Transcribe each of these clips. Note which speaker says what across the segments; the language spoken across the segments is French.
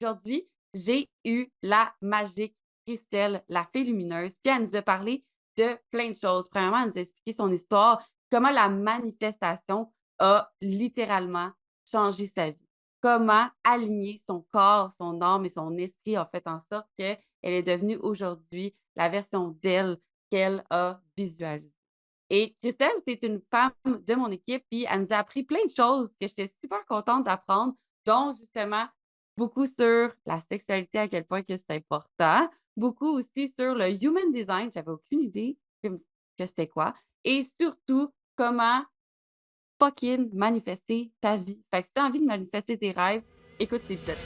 Speaker 1: Aujourd'hui, j'ai eu la magique Christelle, la fée lumineuse, puis elle nous a parlé de plein de choses. Premièrement, elle nous a expliqué son histoire, comment la manifestation a littéralement changé sa vie. Comment aligner son corps, son âme et son esprit a fait en sorte qu'elle est devenue aujourd'hui la version d'elle qu'elle a visualisée. Et Christelle, c'est une femme de mon équipe, puis elle nous a appris plein de choses que j'étais super contente d'apprendre, dont justement beaucoup sur la sexualité, à quel point que c'est important, beaucoup aussi sur le human design, j'avais aucune idée que c'était quoi, et surtout comment fucking manifester ta vie. Fait que si tu as envie de manifester tes rêves, écoute cet épisode-là.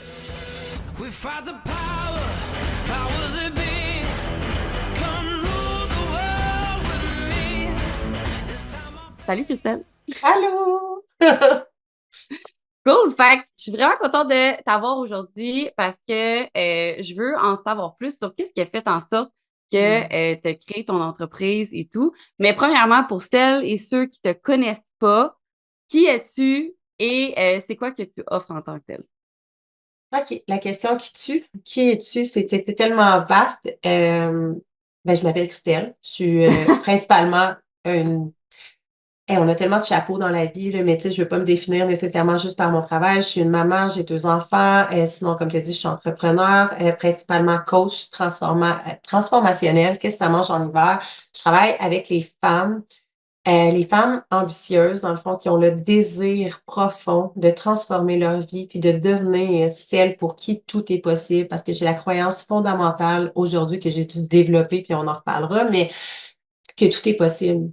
Speaker 2: We fight the power, powers that be. Come rule the world with me. This time I'll
Speaker 1: Salut Christelle!
Speaker 3: Allô!
Speaker 1: Cool! Fait que je suis vraiment contente de t'avoir aujourd'hui parce que je veux en savoir plus sur qu'est-ce qui a fait en sorte que tu as créé ton entreprise et tout. Mais premièrement, pour celles et ceux qui te connaissent pas, qui es-tu et c'est quoi que tu offres en tant que tel?
Speaker 3: OK, la question qui tue. Qui es-tu? C'était tellement vaste. Je m'appelle Christelle. Je suis principalement une. Hey, on a tellement de chapeaux dans la vie, là, mais tu sais, je veux pas me définir nécessairement juste par mon travail. Je suis une maman, j'ai 2 enfants. Sinon, comme tu as dit, je suis entrepreneur, principalement coach transformationnel. Qu'est-ce que ça mange en hiver? Je travaille avec les femmes ambitieuses, dans le fond, qui ont le désir profond de transformer leur vie puis de devenir celles pour qui tout est possible, parce que j'ai la croyance fondamentale aujourd'hui que j'ai dû développer, puis on en reparlera, mais que tout est possible.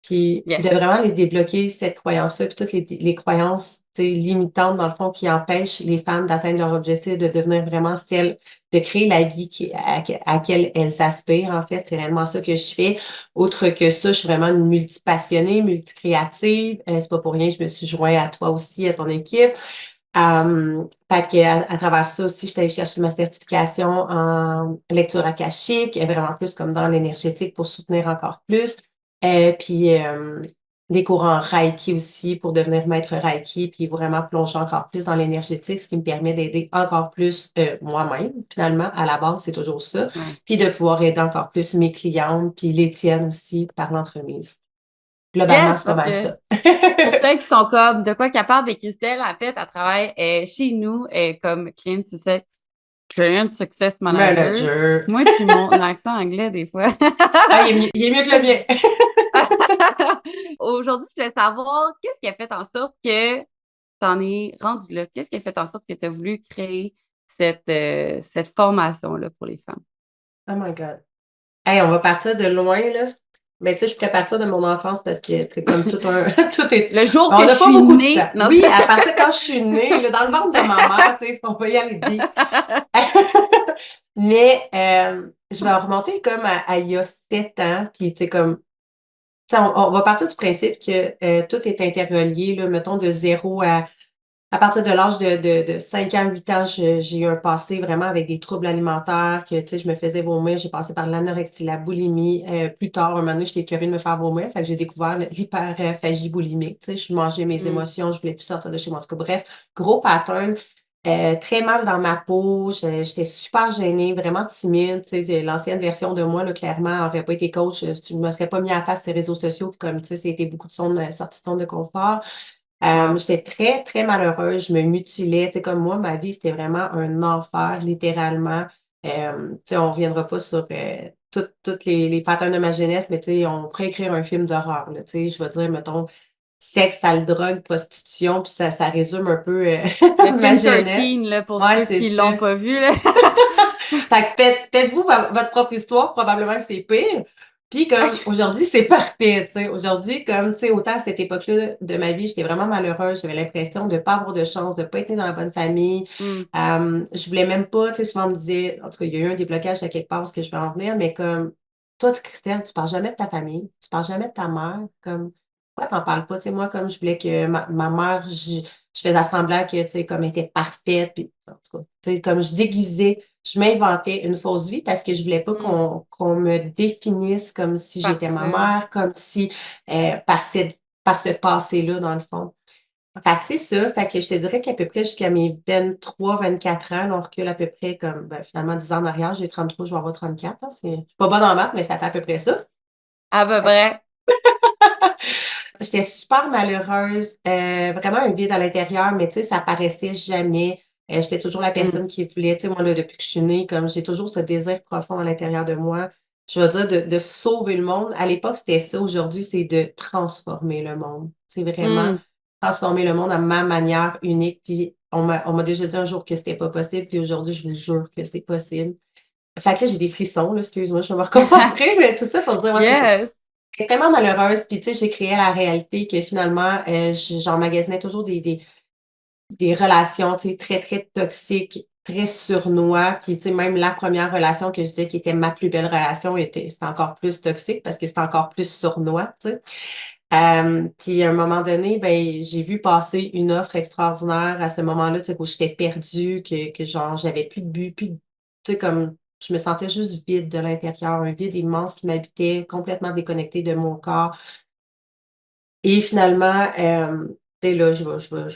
Speaker 3: Puis de
Speaker 1: Yes.
Speaker 3: vraiment les débloquer, cette croyance-là, puis toutes les croyances, tu sais, limitantes, dans le fond, qui empêchent les femmes d'atteindre leur objectif, de devenir vraiment celles, de créer la vie à laquelle elles aspirent. En fait, c'est réellement ça que je fais. Autre que ça, je suis vraiment une multipassionnée, multicréative. C'est pas pour rien, je me suis joint à toi aussi, à ton équipe. Fait que à travers ça aussi, je suis allée chercher ma certification en lecture akashique, vraiment plus comme dans l'énergétique pour soutenir encore plus. Puis des cours en Reiki aussi pour devenir maître Reiki, puis vraiment plonger encore plus dans l'énergétique, ce qui me permet d'aider encore plus moi-même. Finalement, à la base, c'est toujours ça.
Speaker 1: Ouais.
Speaker 3: Puis de pouvoir aider encore plus mes clientes, puis les tiennes aussi par l'entremise. Globalement,
Speaker 1: Yes,
Speaker 3: c'est pas
Speaker 1: parce
Speaker 3: mal
Speaker 1: que
Speaker 3: ça.
Speaker 1: pour celles qui sont comme de quoi capable, de Christelle, en fait, elle travaille chez nous comme client success manager.
Speaker 3: Manager.
Speaker 1: Moi, puis mon accent anglais, des fois.
Speaker 3: Ah, il est mieux que le mien.
Speaker 1: Aujourd'hui, je voulais savoir qu'est-ce qui a fait en sorte que tu en es rendu là? Qu'est-ce qui a fait en sorte que tu as voulu créer cette formation-là pour les femmes?
Speaker 3: Oh my God. Hey, on va partir de loin, là. Mais tu sais, je pourrais partir de mon enfance parce que, tu sais, comme tout un, tout est,
Speaker 1: Le jour que
Speaker 3: on
Speaker 1: je
Speaker 3: n'a pas
Speaker 1: suis
Speaker 3: beaucoup de
Speaker 1: née.
Speaker 3: temps.
Speaker 1: Non.
Speaker 3: Oui, à partir quand je suis née, là, dans le ventre de ma mère, tu sais, on va y aller vite. Mais, je vais remonter comme à il y a 7 ans, puis tu sais, comme, tu sais, on va partir du principe que tout est interrelié, là, mettons de 0 à partir de l'âge de 5 ans, 8 ans, j'ai eu un passé vraiment avec des troubles alimentaires que, tu sais, je me faisais vomir. J'ai passé par l'anorexie, la boulimie. Plus tard, un moment donné, j'étais écœurée de me faire vomir. Fait que j'ai découvert l'hyperphagie boulimique. Tu sais, je mangeais mes
Speaker 1: Mm.
Speaker 3: émotions, je voulais plus sortir de chez moi. En tout cas, bref, gros pattern. Très mal dans ma peau. J'étais super gênée, vraiment timide. Tu sais, l'ancienne version de moi, là, clairement, aurait pas été coach. Tu ne me serais pas mis à face ces réseaux sociaux. Puis comme, tu sais, c'était beaucoup de sorties de zone de confort.
Speaker 1: Wow.
Speaker 3: J'étais très, très malheureuse, je me mutilais. Tu sais, comme moi, ma vie, c'était vraiment un enfer, littéralement. Tu sais, on reviendra pas sur toutes les patterns de ma jeunesse, mais tu sais, on pourrait écrire un film d'horreur, là. Tu sais, je vais dire, mettons, sexe, sale, drogue, prostitution, puis ça résume un peu
Speaker 1: Le
Speaker 3: ma
Speaker 1: film
Speaker 3: jeunesse.
Speaker 1: 13, là, pour
Speaker 3: Ouais,
Speaker 1: ceux
Speaker 3: c'est
Speaker 1: qui
Speaker 3: ça.
Speaker 1: l'ont pas vu, là.
Speaker 3: Fait que faites-vous votre propre histoire, probablement que c'est pire. Puis comme
Speaker 1: OK.
Speaker 3: aujourd'hui, c'est parfait, tu sais. Aujourd'hui, comme, tu sais, autant à cette époque-là de ma vie, j'étais vraiment malheureuse. J'avais l'impression de pas avoir de chance, de pas être née dans la bonne famille.
Speaker 1: Mm.
Speaker 3: Je voulais même pas, tu sais, souvent on me disait, en tout cas, il y a eu un déblocage à quelque part parce que je vais en venir, mais comme, toi, Christelle, tu parles jamais de ta famille, tu parles jamais de ta mère, comme, pourquoi t'en parles pas? Tu sais, moi, comme je voulais que ma mère, je faisais semblant que, tu sais, comme elle était parfaite, puis, en tout cas, tu sais, comme je déguisais, je m'inventais une fausse vie parce que je voulais pas
Speaker 1: Mm.
Speaker 3: qu'on me définisse comme si j'étais
Speaker 1: Parce
Speaker 3: ma mère, comme si, par ce passé-là, dans le fond. Fait que c'est ça. Fait que je te dirais qu'à peu près jusqu'à mes 23, 24 ans, là, on recule à peu près comme, ben, finalement, 10 ans en arrière. J'ai 33, je vais avoir 34, hein. Je suis pas bonne en maths, mais ça fait à peu près ça.
Speaker 1: À peu près.
Speaker 3: J'étais super malheureuse, vraiment un vide à l'intérieur, mais tu sais, ça paraissait jamais. J'étais toujours la
Speaker 1: Mm.
Speaker 3: personne qui voulait, tu sais, moi, là, depuis que je suis née, comme j'ai toujours ce désir profond à l'intérieur de moi. Je veux dire, de sauver le monde. À l'époque, c'était ça. Aujourd'hui, c'est de transformer le monde. C'est vraiment
Speaker 1: Mm.
Speaker 3: transformer le monde à ma manière unique. Puis, on m'a déjà dit un jour que c'était pas possible, puis aujourd'hui, je vous jure que c'est possible. Fait que là, j'ai des frissons, là, excuse-moi, je vais me reconcentrer, mais tout ça pour dire, ouais, c'est ça.
Speaker 1: Yes.
Speaker 3: Extrêmement malheureuse, puis tu sais, j'ai créé la réalité que finalement, j'emmagasinais toujours des relations, tu sais, très, très toxiques, très sournois, puis tu sais, même la première relation que je disais qui était ma plus belle relation c'était encore plus toxique parce que c'était encore plus sournois, tu sais. Puis à un moment donné, ben j'ai vu passer une offre extraordinaire à ce moment-là, tu sais, où j'étais perdue, que genre j'avais plus de but, plus de, tu sais, comme je me sentais juste vide de l'intérieur, un vide immense qui m'habitait, complètement déconnecté de mon corps. Et finalement, tu sais, là, je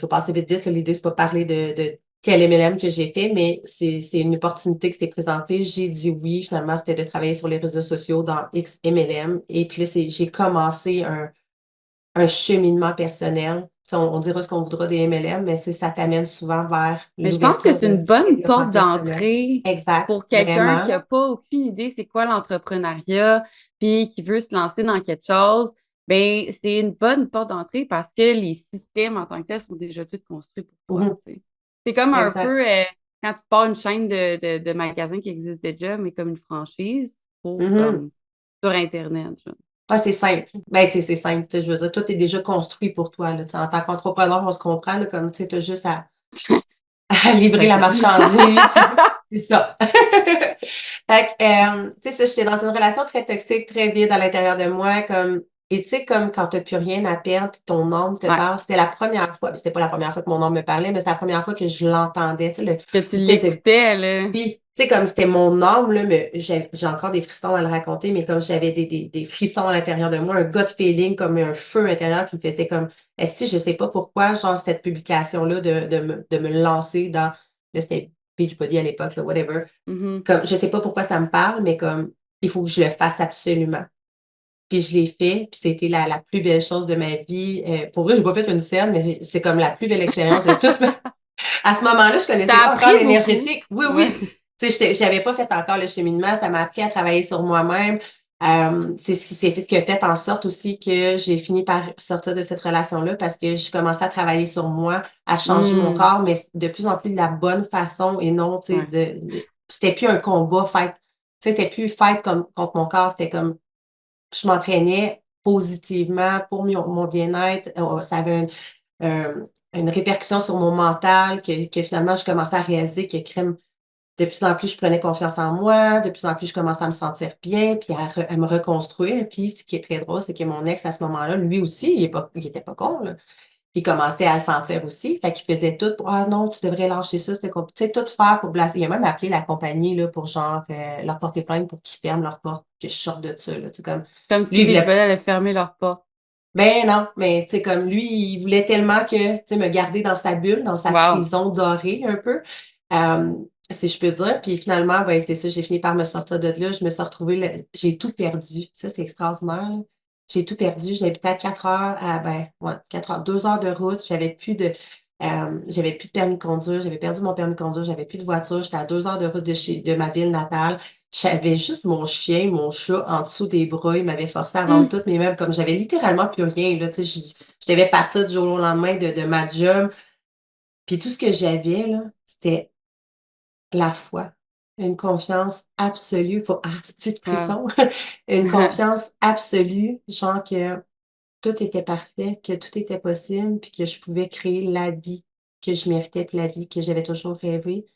Speaker 3: vais passer vite vite, là. L'idée, c'est pas parler de quel MLM que j'ai fait, mais c'est une opportunité qui s'était présentée. J'ai dit oui. Finalement, c'était de travailler sur les réseaux sociaux dans X MLM. Et puis là, j'ai commencé un cheminement personnel. Tu sais, on dira ce qu'on voudra des MLM, mais ça t'amène souvent vers
Speaker 1: Mais je pense que
Speaker 3: l'ouverture
Speaker 1: c'est
Speaker 3: de
Speaker 1: une
Speaker 3: du
Speaker 1: bonne
Speaker 3: développement
Speaker 1: porte
Speaker 3: personnel.
Speaker 1: d'entrée
Speaker 3: Exact,
Speaker 1: pour quelqu'un qui
Speaker 3: vraiment.
Speaker 1: n'a pas aucune idée c'est quoi l'entrepreneuriat, puis qui veut se lancer dans quelque chose. Ben, c'est une bonne porte d'entrée parce que les systèmes en tant que tels sont déjà tous construits pour toi,
Speaker 3: Mhm,
Speaker 1: tu sais. C'est comme un
Speaker 3: exact.
Speaker 1: peu quand tu pars une chaîne de magasins qui existe déjà, mais comme une franchise pour
Speaker 3: Mhm.
Speaker 1: comme sur Internet, genre.
Speaker 3: Ah, c'est simple. Ben, tu sais, c'est simple. Tu sais, je veux dire, tout est déjà construit pour toi, là. Tu sais, en tant qu'entrepreneur, on se comprend, là, comme, tu sais, t'as juste à livrer
Speaker 1: C'est
Speaker 3: la
Speaker 1: ça.
Speaker 3: marchandise. C'est ça. Fait que, tu sais, ça, j'étais dans une relation très toxique, très vide à l'intérieur de moi, comme, et tu sais, comme quand t'as plus rien à perdre, puis ton âme te
Speaker 1: Ouais,
Speaker 3: parle, c'était la première fois, c'était pas la première fois que mon âme me parlait, mais c'était la première fois que je l'entendais, tu sais,
Speaker 1: que tu
Speaker 3: l'espèce de
Speaker 1: l'écoutais, là.
Speaker 3: puis, tu sais, comme c'était mon âme, là, mais j'ai encore des frissons à le raconter, mais comme j'avais des frissons à l'intérieur de moi, un gut feeling, comme un feu intérieur qui me faisait comme, est-ce que je sais pas pourquoi, genre, cette publication-là, de me lancer dans, là, c'était Beachbody à l'époque, là, whatever.
Speaker 1: Mhm.
Speaker 3: Comme, je sais pas pourquoi ça me parle, mais comme, il faut que je le fasse absolument. Puis je l'ai fait, puis c'était la plus belle chose de ma vie. Pour vrai, j'ai pas fait une scène, mais c'est comme la plus belle expérience de toute ma à ce moment-là, je connaissais
Speaker 1: T'as
Speaker 3: pas encore
Speaker 1: appris beaucoup.
Speaker 3: l'énergétique. Oui,
Speaker 1: Ouais.
Speaker 3: oui. Tu sais, j'avais pas fait encore le cheminement. Ça m'a appris à travailler sur moi-même. C'est ce qui a fait en sorte aussi que j'ai fini par sortir de cette relation-là parce que je commençais à travailler sur moi, à changer mon
Speaker 1: Hmm.
Speaker 3: corps, mais de plus en plus de la bonne façon et non, tu sais,
Speaker 1: Ouais.
Speaker 3: c'était plus un combat fight. Tu sais, c'était plus fight comme, contre mon corps. C'était comme, je m'entraînais positivement pour mon bien-être. Ça avait une répercussion sur mon mental que finalement, je commençais à réaliser que crème, de plus en plus, je prenais confiance en moi, de plus en plus, je commençais à me sentir bien, puis à me reconstruire. Puis, ce qui est très drôle, c'est que mon ex, à ce moment-là, lui aussi, il était pas con, là. Il commençait à le sentir aussi. Fait qu'il faisait tout pour, ah non, tu devrais lâcher ça, c'était tu sais, tout faire pour blaster. Il a même appelé la compagnie, là, pour genre, leur porter plainte pour qu'ils ferment leur porte, que je sorte de ça, là. Tu sais, comme,
Speaker 1: Comme
Speaker 3: lui,
Speaker 1: si
Speaker 3: il voulait
Speaker 1: Beachbody allait fermer leurs portes.
Speaker 3: ben non, mais tu sais, comme lui, il voulait tellement que, tu sais, me garder dans sa bulle, dans sa
Speaker 1: Wow.
Speaker 3: prison dorée un peu, euh, si je peux dire. Puis finalement, ben c'est ça, j'ai fini par me sortir de là. Je me suis retrouvée, j'ai tout perdu. Ça, c'est extraordinaire, là. J'ai tout perdu. J'habitais à 4 heures, ben, ouais, 4 heures, 2 heures de route. J'avais plus de permis de conduire. J'avais perdu mon permis de conduire. J'avais plus de voiture. J'étais à 2 heures de route de ma ville natale. J'avais juste mon chien, mon chat en dessous des bras. Il m'avait forcé à vendre
Speaker 1: Hmm.
Speaker 3: toutes mes meubles. Comme j'avais littéralement plus rien, là. Tu sais, je devais partir du jour au lendemain de ma job. Puis tout ce que j'avais, là, c'était la foi. Une confiance absolue pour, ah, petite
Speaker 1: Wow.
Speaker 3: frisson. Une confiance absolue, genre que tout était parfait, que tout était possible, puis que je pouvais créer la vie que je méritais, puis la vie que j'avais toujours rêvé.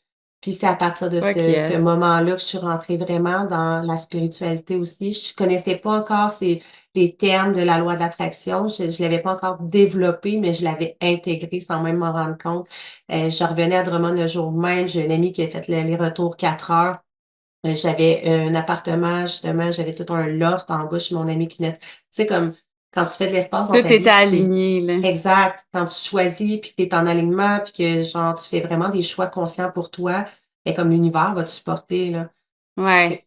Speaker 3: Puis c'est à partir de
Speaker 1: Fuck
Speaker 3: ce
Speaker 1: yes.
Speaker 3: moment-là que je suis rentrée vraiment dans la spiritualité aussi. Je connaissais pas encore les termes de la loi de l'attraction. Je l'avais pas encore développé, mais je l'avais intégré sans même m'en rendre compte. Je revenais à Drummond le jour même. J'ai une amie qui a fait les retours 4 heures. J'avais un appartement, justement, j'avais tout un loft en bas chez mon ami qui venait. Tu sais, comme Quand tu fais de l'espace dans
Speaker 1: Tout
Speaker 3: ta
Speaker 1: était
Speaker 3: vie, puis t'es
Speaker 1: aligné, là.
Speaker 3: exact, quand tu choisis, puis t'es en alignement, puis que genre tu fais vraiment des choix conscients pour toi, et comme l'univers va te supporter, là.
Speaker 1: Ouais.
Speaker 3: C'est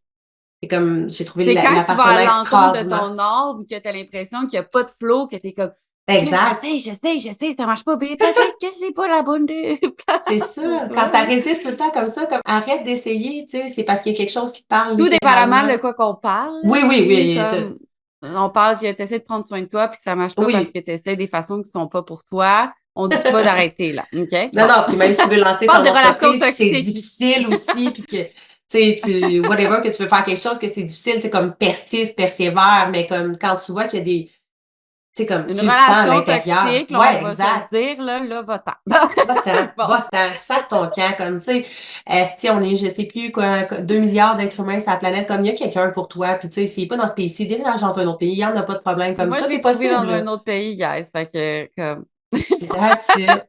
Speaker 3: c'est comme j'ai trouvé
Speaker 1: C'est quand tu vas à
Speaker 3: l'appartement
Speaker 1: l'encontre de
Speaker 3: extraordinaire.
Speaker 1: ton ordre, que tu as l'impression qu'il n'y a pas de flow, que tu es comme, là,
Speaker 3: Exact.
Speaker 1: j'essaie, ça marche pas, mais peut-être que c'est pas la bonne
Speaker 3: C'est
Speaker 1: place pour
Speaker 3: ça. Quand
Speaker 1: toi,
Speaker 3: ça
Speaker 1: là.
Speaker 3: résiste tout le temps comme ça, comme arrête d'essayer, tu sais, c'est parce qu'il y a quelque chose qui te parle
Speaker 1: Tout dépendamment
Speaker 3: littéralement.
Speaker 1: de quoi qu'on parle,
Speaker 3: Oui,
Speaker 1: là,
Speaker 3: oui,
Speaker 1: tu sais,
Speaker 3: oui.
Speaker 1: comme, on parle que tu essaies de prendre soin de toi puis que ça marche pas parce
Speaker 3: Oui.
Speaker 1: que tu essaies des façons qui sont pas pour toi. On dit pas d'arrêter, là. OK?
Speaker 3: Non,
Speaker 1: Bon.
Speaker 3: non, puis même si tu veux
Speaker 1: On
Speaker 3: lancer
Speaker 1: parle
Speaker 3: ton
Speaker 1: de relations
Speaker 3: entreprise, puis c'est
Speaker 1: toxiques ici.
Speaker 3: difficile aussi, puis que, tu sais, whatever, que tu veux faire quelque chose, que c'est difficile, tu sais, comme persiste, persévère, mais comme quand tu vois qu'il y a des, tu sais, comme
Speaker 1: Une
Speaker 3: tu le sens à
Speaker 1: relation
Speaker 3: l'intérieur.
Speaker 1: toxique, là, on
Speaker 3: Ouais,
Speaker 1: va se le
Speaker 3: exact.
Speaker 1: dire, là, va-t'en.
Speaker 3: Va-t'en,
Speaker 1: Bon.
Speaker 3: va-t'en, sac ton camp, comme, tu sais, si on est, je sais plus, quoi, 2 milliards d'êtres humains sur la planète, comme il y a quelqu'un pour toi, puis tu sais, s'il est pas dans ce pays-ci, déménage dans un autre pays, il y en a pas de problème, comme,
Speaker 1: Moi, je
Speaker 3: tout est
Speaker 1: l'ai trouvé
Speaker 3: possible,
Speaker 1: dans
Speaker 3: là.
Speaker 1: un autre pays, guys. Fait que, comme.
Speaker 3: That's it.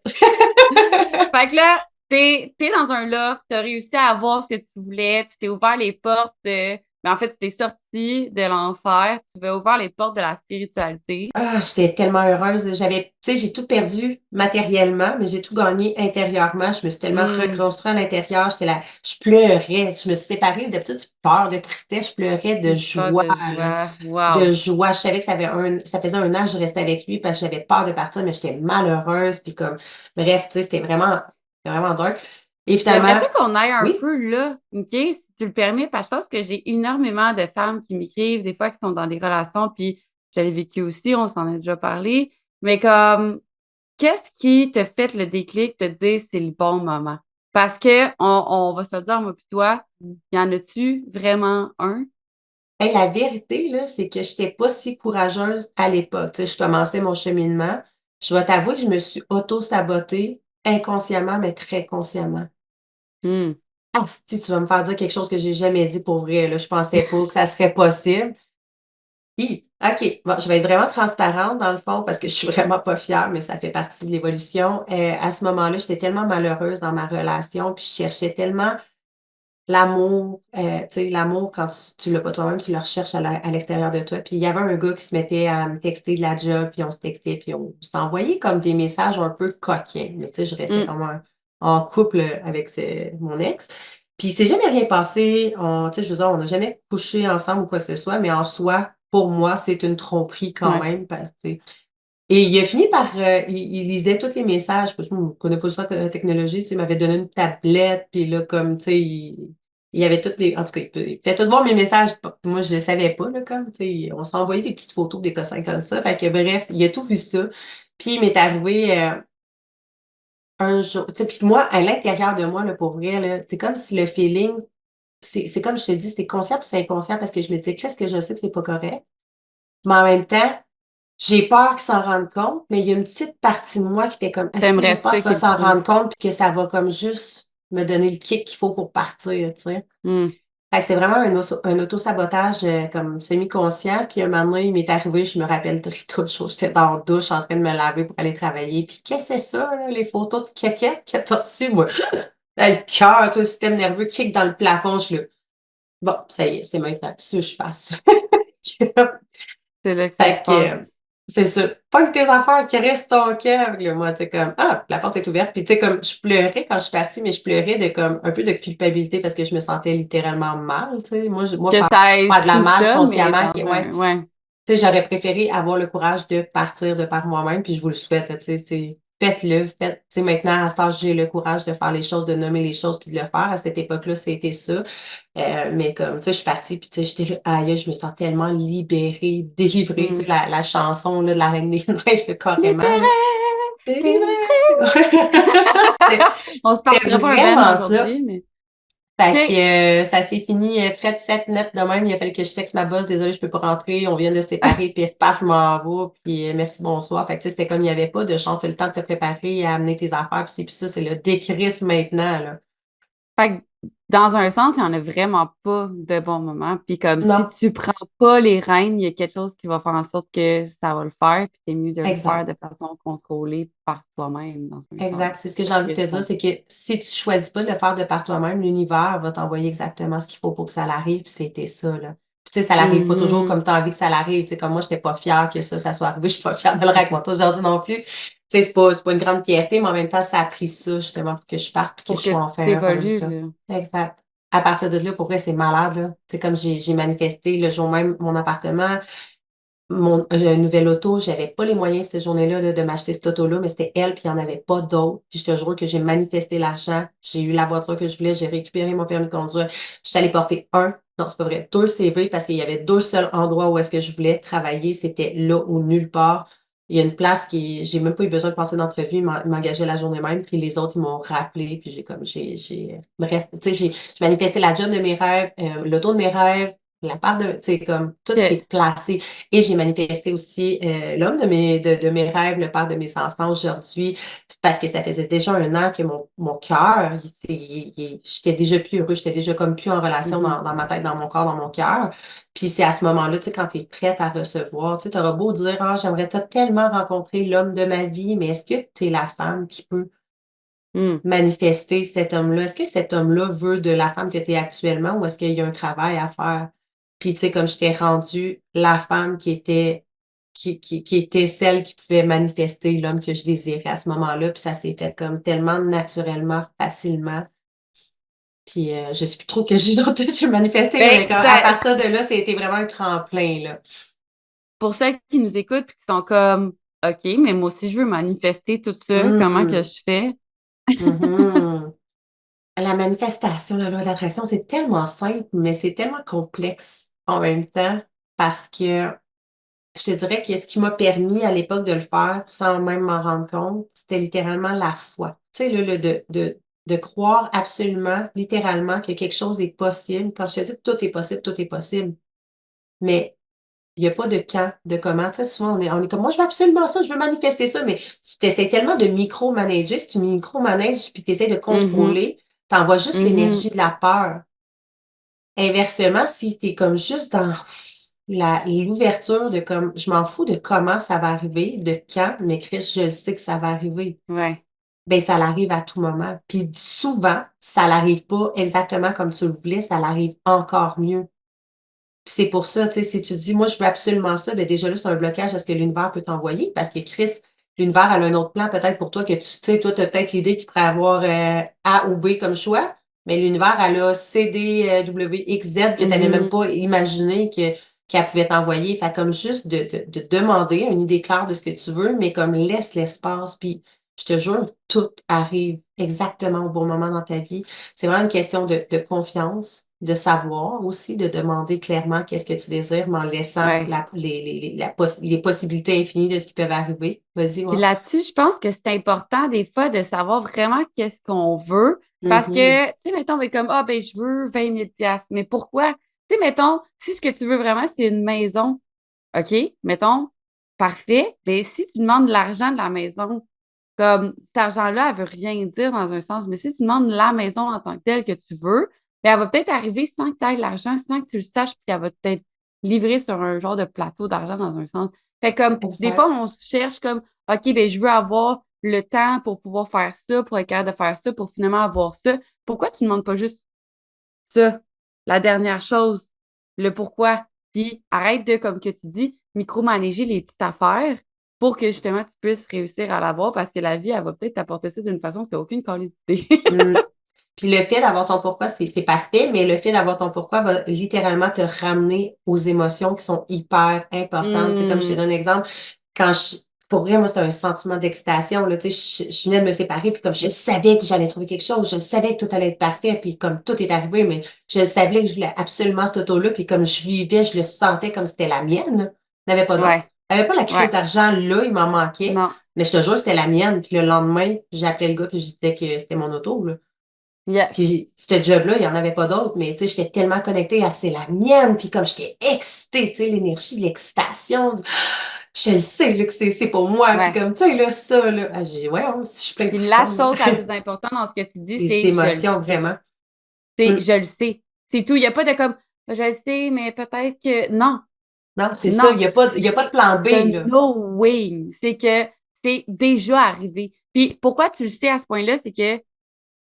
Speaker 1: Fait que là, t'es dans un loft, t'as réussi à avoir ce que tu voulais, tu t'es ouvert les portes de. Mais en fait, tu t'es sorti de l'enfer, tu vas ouvert les portes de la spiritualité.
Speaker 3: Ah, j'étais tellement heureuse. J'avais, tu sais, j'ai tout perdu matériellement, mais j'ai tout gagné intérieurement. Je me suis tellement
Speaker 1: Hmm,
Speaker 3: reconstruit à l'intérieur. J'étais là, je pleurais. Je me suis séparée. D'habitude, tu pleures de tristesse. Je pleurais de
Speaker 1: une peur
Speaker 3: joie,
Speaker 1: de
Speaker 3: là.
Speaker 1: joie.
Speaker 3: De
Speaker 1: Wow.
Speaker 3: joie. Je savais que ça faisait un an que je restais avec lui parce que j'avais peur de partir, mais j'étais malheureuse. Puis comme, bref, tu sais, c'était vraiment dur. Et
Speaker 1: J'aimerais
Speaker 3: finalement,
Speaker 1: ça qu'on aille un
Speaker 3: oui,
Speaker 1: peu là, OK? Si tu le permets, parce que je pense que j'ai énormément de femmes qui m'écrivent, des fois qui sont dans des relations, puis je l'ai vécu aussi, on s'en a déjà parlé. Mais comme, qu'est-ce qui te fait le déclic de te dire c'est le bon moment? Parce que on va se le dire, moi puis toi, y en a-tu vraiment un?
Speaker 3: hey, la vérité, là, c'est que j'étais pas si courageuse à l'époque. Tu sais, je commençais mon cheminement. Je vais t'avouer que je me suis auto-sabotée inconsciemment, mais très consciemment.
Speaker 1: Hmm.
Speaker 3: Ah, si tu vas me faire dire quelque chose que j'ai jamais dit pour vrai, là, je pensais pas que ça serait possible. OK. Bon, je vais être vraiment transparente dans le fond parce que je suis vraiment pas fière, mais ça fait partie de l'évolution. À ce moment-là, j'étais tellement malheureuse dans ma relation, puis je cherchais tellement l'amour, tu sais, l'amour, quand tu l'as pas toi-même, tu le recherches à l'extérieur de toi. Puis il y avait un gars qui se mettait à me texter de la job, puis on se textait, puis on s'est envoyé comme des messages un peu coquins. Mais tu sais, je restais
Speaker 1: Hmm.
Speaker 3: comme en couple avec mon ex. Puis il s'est jamais rien passé. Tu sais, je veux dire, on n'a jamais couché ensemble ou quoi que ce soit, mais en soi, pour moi, c'est une tromperie quand
Speaker 1: Ouais.
Speaker 3: même. Et il a fini par, il lisait tous les messages, parce que je ne connais pas ça que la technologie, tu sais, il m'avait donné une tablette, puis là, comme, tu sais, il y avait toutes les, en tout cas, il fait tout voir mes messages, moi, je le savais pas, là, comme, tu sais, on s'est envoyé des petites photos des cossins comme ça, fait que bref, il a tout vu ça, puis il m'est arrivé, un jour, tu sais, puis moi, à l'intérieur de moi, là, pour vrai, là, c'est comme si le feeling, c'est comme je te dis, c'est conscient puis c'est inconscient, parce que je me disais, qu'est-ce que je sais que c'est pas correct, mais en même temps, j'ai peur qu'ils s'en rendent compte, mais il y a une petite partie de moi qui fait comme, esti,
Speaker 1: T'aimerais
Speaker 3: j'espère
Speaker 1: ça
Speaker 3: qu'il va
Speaker 1: qu'ils le
Speaker 3: s'en
Speaker 1: trouvent.
Speaker 3: rendre compte puis que ça va comme juste me donner le kick qu'il faut pour partir, tu sais.
Speaker 1: Hmm.
Speaker 3: Fait que c'est vraiment un auto-sabotage comme semi-conscient. Puis un moment donné, il m'est arrivé, je me rappelle toujours, j'étais dans la douche en train de me laver pour aller travailler. Puis qu'est-ce que c'est ça, là, les photos de caquettes que t'as reçues, moi? Là, le cœur, tout le système nerveux, kick dans le plafond, je suis là. Bon, ça y est, c'est maintenant que je fasse.
Speaker 1: C'est là que ça se
Speaker 3: Fait que,
Speaker 1: passe.
Speaker 3: c'est ça. Pas que tes affaires qui restent ton cœur, là. Moi, tu sais, comme, ah, la porte est ouverte. Puis, tu sais, comme, je pleurais quand je suis partie, mais je pleurais de, comme, un peu de culpabilité parce que je me sentais littéralement mal, tu sais. Moi,
Speaker 1: Que ça ait
Speaker 3: faire de la
Speaker 1: pris
Speaker 3: mal
Speaker 1: ça, mais
Speaker 3: consciemment,
Speaker 1: dans
Speaker 3: ouais.
Speaker 1: un. Ouais.
Speaker 3: Tu sais, j'aurais préféré avoir le courage de partir de par moi-même, puis je vous le souhaite, là, tu sais, faites-le, faites, tu sais, maintenant, à cet âge, j'ai le courage de faire les choses, de nommer les choses, puis de le faire. À cette époque-là, c'était ça. Mais comme, tu sais, je suis partie, puis tu sais, j'étais là, aïe, je me sens tellement libérée, délivrée, tu sais,
Speaker 1: Hmm.
Speaker 3: la chanson, là, de la Reine des Neiges, là, carrément, là.
Speaker 1: Libéré!
Speaker 3: Délivrée!
Speaker 1: Délivré!
Speaker 3: C'était
Speaker 1: On se
Speaker 3: c'était
Speaker 1: partirait pas un band
Speaker 3: vraiment ça.
Speaker 1: aujourd'hui, mais.
Speaker 3: Fait
Speaker 1: OK.
Speaker 3: que ça s'est fini près de 7 net de même. Il a fallu que je texte ma boss, désolée, je peux pas rentrer, on vient de se séparer, puis paf, je m'en vais, puis merci, bonsoir. Fait que tu sais, c'était comme il n'y avait pas de chance, t'as le temps de te préparer à amener tes affaires, puis ça, c'est le décrisse maintenant, là.
Speaker 1: Fait que dans un sens, il n'y en a vraiment pas de bons moments. Puis comme si
Speaker 3: Non,
Speaker 1: tu prends pas les rênes, il y a quelque chose qui va faire en sorte que ça va le faire, puis c'est mieux de le faire
Speaker 3: exact.
Speaker 1: de façon contrôlée par toi-même, dans un sens.
Speaker 3: Exact. C'est ce que j'ai envie de
Speaker 1: Que
Speaker 3: te
Speaker 1: je
Speaker 3: dire,
Speaker 1: comprends.
Speaker 3: c'est que si tu choisis pas de le faire de par toi-même, l'univers va t'envoyer exactement ce qu'il faut pour que ça l'arrive, puis c'était ça, là. Tu sais, ça n'arrive pas toujours
Speaker 1: Mhm.
Speaker 3: comme tu as envie que ça l'arrive. Tu sais, comme moi, je n'étais pas fière que ça soit arrivé. Je suis pas fière de le raconter aujourd'hui non plus. Tu sais, c'est pas une grande fierté, mais en même temps, ça a pris ça, justement, pour que je parte puis que
Speaker 1: Pour
Speaker 3: je
Speaker 1: que
Speaker 3: sois enfin heureuse,
Speaker 1: t'évolues,
Speaker 3: là.
Speaker 1: là.
Speaker 3: Exact. À partir de là, pour vrai, c'est malade, là. Tu sais, comme j'ai manifesté le jour même mon appartement, j'ai un nouvel auto, j'avais pas les moyens cette journée-là là, de m'acheter cette auto-là, mais c'était elle, puis il n'y en avait pas d'autre. Puis je te jure que j'ai manifesté l'argent, j'ai eu la voiture que je voulais, j'ai récupéré mon permis de conduire. Je suis allée porter non, c'est pas vrai, 2 CV parce qu'il y avait 2 seuls endroits où est-ce que je voulais travailler, c'était là ou nulle part. Il y a une place j'ai même pas eu besoin de passer d'entrevue, ils m'engageaient la journée même, puis les autres, ils m'ont rappelé, puis bref, tu sais, j'ai manifesté la job de mes rêves, l'auto de mes rêves, la part de, tu sais, comme, tout s'est
Speaker 1: Que-
Speaker 3: placé. Et j'ai manifesté aussi l'homme de mes rêves, le père de mes enfants aujourd'hui, parce que ça faisait déjà 1 an que mon cœur, j'étais déjà plus heureux, j'étais déjà comme plus en relation
Speaker 1: Mhm.
Speaker 3: dans ma tête, dans mon corps, dans mon cœur. Puis c'est à ce moment-là, tu sais, quand tu es prête à recevoir, tu sais, t'auras beau dire, ah, j'aimerais tellement rencontrer l'homme de ma vie, mais est-ce que tu es la femme qui peut
Speaker 1: Mm.
Speaker 3: manifester cet homme-là? Est-ce que cet homme-là veut de la femme que tu es actuellement ou est-ce qu'il y a un travail à faire? Puis, tu sais, comme je t'ai rendu la femme qui était celle qui pouvait manifester l'homme que je désirais à ce moment-là. Puis ça s'est fait comme tellement naturellement, facilement. Puis je sais plus trop que j'ai d'autres j'ai manifesté, là,
Speaker 1: Ben,
Speaker 3: mais à partir de là, c'était vraiment un tremplin, là.
Speaker 1: pour celles qui nous écoutent et qui sont comme, OK, mais moi aussi, je veux manifester tout ça, comment que
Speaker 3: Hum,
Speaker 1: je fais?
Speaker 3: mhm. La manifestation, la loi de l'attraction, c'est tellement simple, mais c'est tellement complexe en même temps parce que je te dirais que ce qui m'a permis à l'époque de le faire sans même m'en rendre compte, c'était littéralement la foi. Tu sais, de croire absolument, littéralement, que quelque chose est possible. Quand je te dis que tout est possible. Mais il n'y a pas de quand, de comment. Tu sais, souvent, on est comme, moi, je veux absolument ça, je veux manifester ça, mais tu essaies tellement de micro-manager. Si tu micro-manages puis tu essaies de
Speaker 1: Mhm.
Speaker 3: contrôler, tu envoies juste
Speaker 1: Mhm.
Speaker 3: l'énergie de la peur. Inversement, si tu es comme juste dans l'ouverture de comme, je m'en fous de comment ça va arriver, de quand, mais Chris, je sais que ça va arriver.
Speaker 1: Ouais.
Speaker 3: Ben, ça l'arrive à tout moment. Puis souvent, ça l'arrive pas exactement comme tu le voulais, ça l'arrive encore mieux. Puis c'est pour ça, tu sais, si tu dis, moi, je veux absolument ça, ben déjà là, c'est un blocage à ce que l'univers peut t'envoyer, parce que Chris, l'univers a un autre plan peut-être pour toi que tu sais, toi, tu as peut-être l'idée qu'il pourrait avoir A ou B comme choix, mais l'univers, elle a C, D, W, X, Z que tu n'avais même
Speaker 1: Mhm.
Speaker 3: pas imaginé qu'elle pouvait t'envoyer. Fait comme juste de demander une idée claire de ce que tu veux, mais comme laisse l'espace, puis je te jure, tout arrive exactement au bon moment dans ta vie. C'est vraiment une question de confiance, de savoir aussi, de demander clairement qu'est-ce que tu désires, mais en laissant
Speaker 1: Ouais.
Speaker 3: les possibilités infinies de ce qui peut arriver. Vas-y,
Speaker 1: Puis
Speaker 3: ouais.
Speaker 1: là-dessus, je pense que c'est important des fois de savoir vraiment qu'est-ce qu'on veut. Parce
Speaker 3: Mhm,
Speaker 1: que, tu sais, mettons, on va être comme, ah, ben, je veux 20 000 piastres. Mais pourquoi? Tu sais, mettons, si ce que tu veux vraiment, c'est une maison, OK, mettons, parfait. Ben, si tu demandes l'argent de la maison, comme cet argent-là, elle veut rien dire dans un sens, mais si tu demandes la maison en tant que telle que tu veux, ben, elle va peut-être arriver sans que tu aies l'argent, sans que tu le saches, puis elle va peut-être livrer sur un genre de plateau d'argent dans un sens. Fait comme, des fois,
Speaker 3: exact.
Speaker 1: on se cherche comme, OK, ben, je veux avoir le temps pour pouvoir faire ça, pour être capable de faire ça, pour finalement avoir ça. Pourquoi tu ne demandes pas juste ça, la dernière chose, le pourquoi. Puis arrête de, comme que tu dis, micromanager les petites affaires pour que justement tu puisses réussir à l'avoir parce que la vie, elle va peut-être t'apporter ça d'une façon que tu n'as aucune qualité.
Speaker 3: Mm. Puis le fait d'avoir ton pourquoi, c'est parfait, mais le fait d'avoir ton pourquoi va littéralement te ramener aux émotions qui sont hyper importantes. C'est comme je te
Speaker 1: Hmm,
Speaker 3: donne un exemple, quand pour vrai, moi, c'était un sentiment d'excitation, là, tu sais, je venais de me séparer, puis comme je savais que j'allais trouver quelque chose, je savais que tout allait être parfait, puis comme tout est arrivé, mais je savais que je voulais absolument cette auto-là, puis comme je vivais, je le sentais comme c'était la mienne, là. Il n'y avait pas d'autre.
Speaker 1: ouais,
Speaker 3: Il n'y avait pas la crise
Speaker 1: ouais,
Speaker 3: d'argent là, il m'en manquait,
Speaker 1: non.
Speaker 3: mais je te jure, c'était la mienne. Puis le lendemain, j'appelais le gars, puis je disais que c'était mon auto, là.
Speaker 1: Yes.
Speaker 3: Puis, ce job-là, il n'y en avait pas d'autre, mais tu sais, j'étais tellement connectée à c'est la mienne, puis comme j'étais excitée, tu sais, l'énergie, l'excitation, je le sais, là, que c'est pour moi, puis
Speaker 1: Ouais.
Speaker 3: comme, tu sais, là, ça, là, ouais, si je suis plein de
Speaker 1: Puis la
Speaker 3: frissons, là.
Speaker 1: chose la plus importante dans ce que tu dis,
Speaker 3: Les
Speaker 1: c'est je le
Speaker 3: émotions,
Speaker 1: sais.
Speaker 3: vraiment.
Speaker 1: C'est
Speaker 3: Mm.
Speaker 1: je le sais. C'est tout. Il n'y a pas de comme je le sais, mais peut-être que. Non,
Speaker 3: Non, c'est ça,
Speaker 1: non.
Speaker 3: il y a pas de plan B,
Speaker 1: The
Speaker 3: là.
Speaker 1: no way. C'est que c'est déjà arrivé. Puis pourquoi tu le sais à ce point-là, c'est que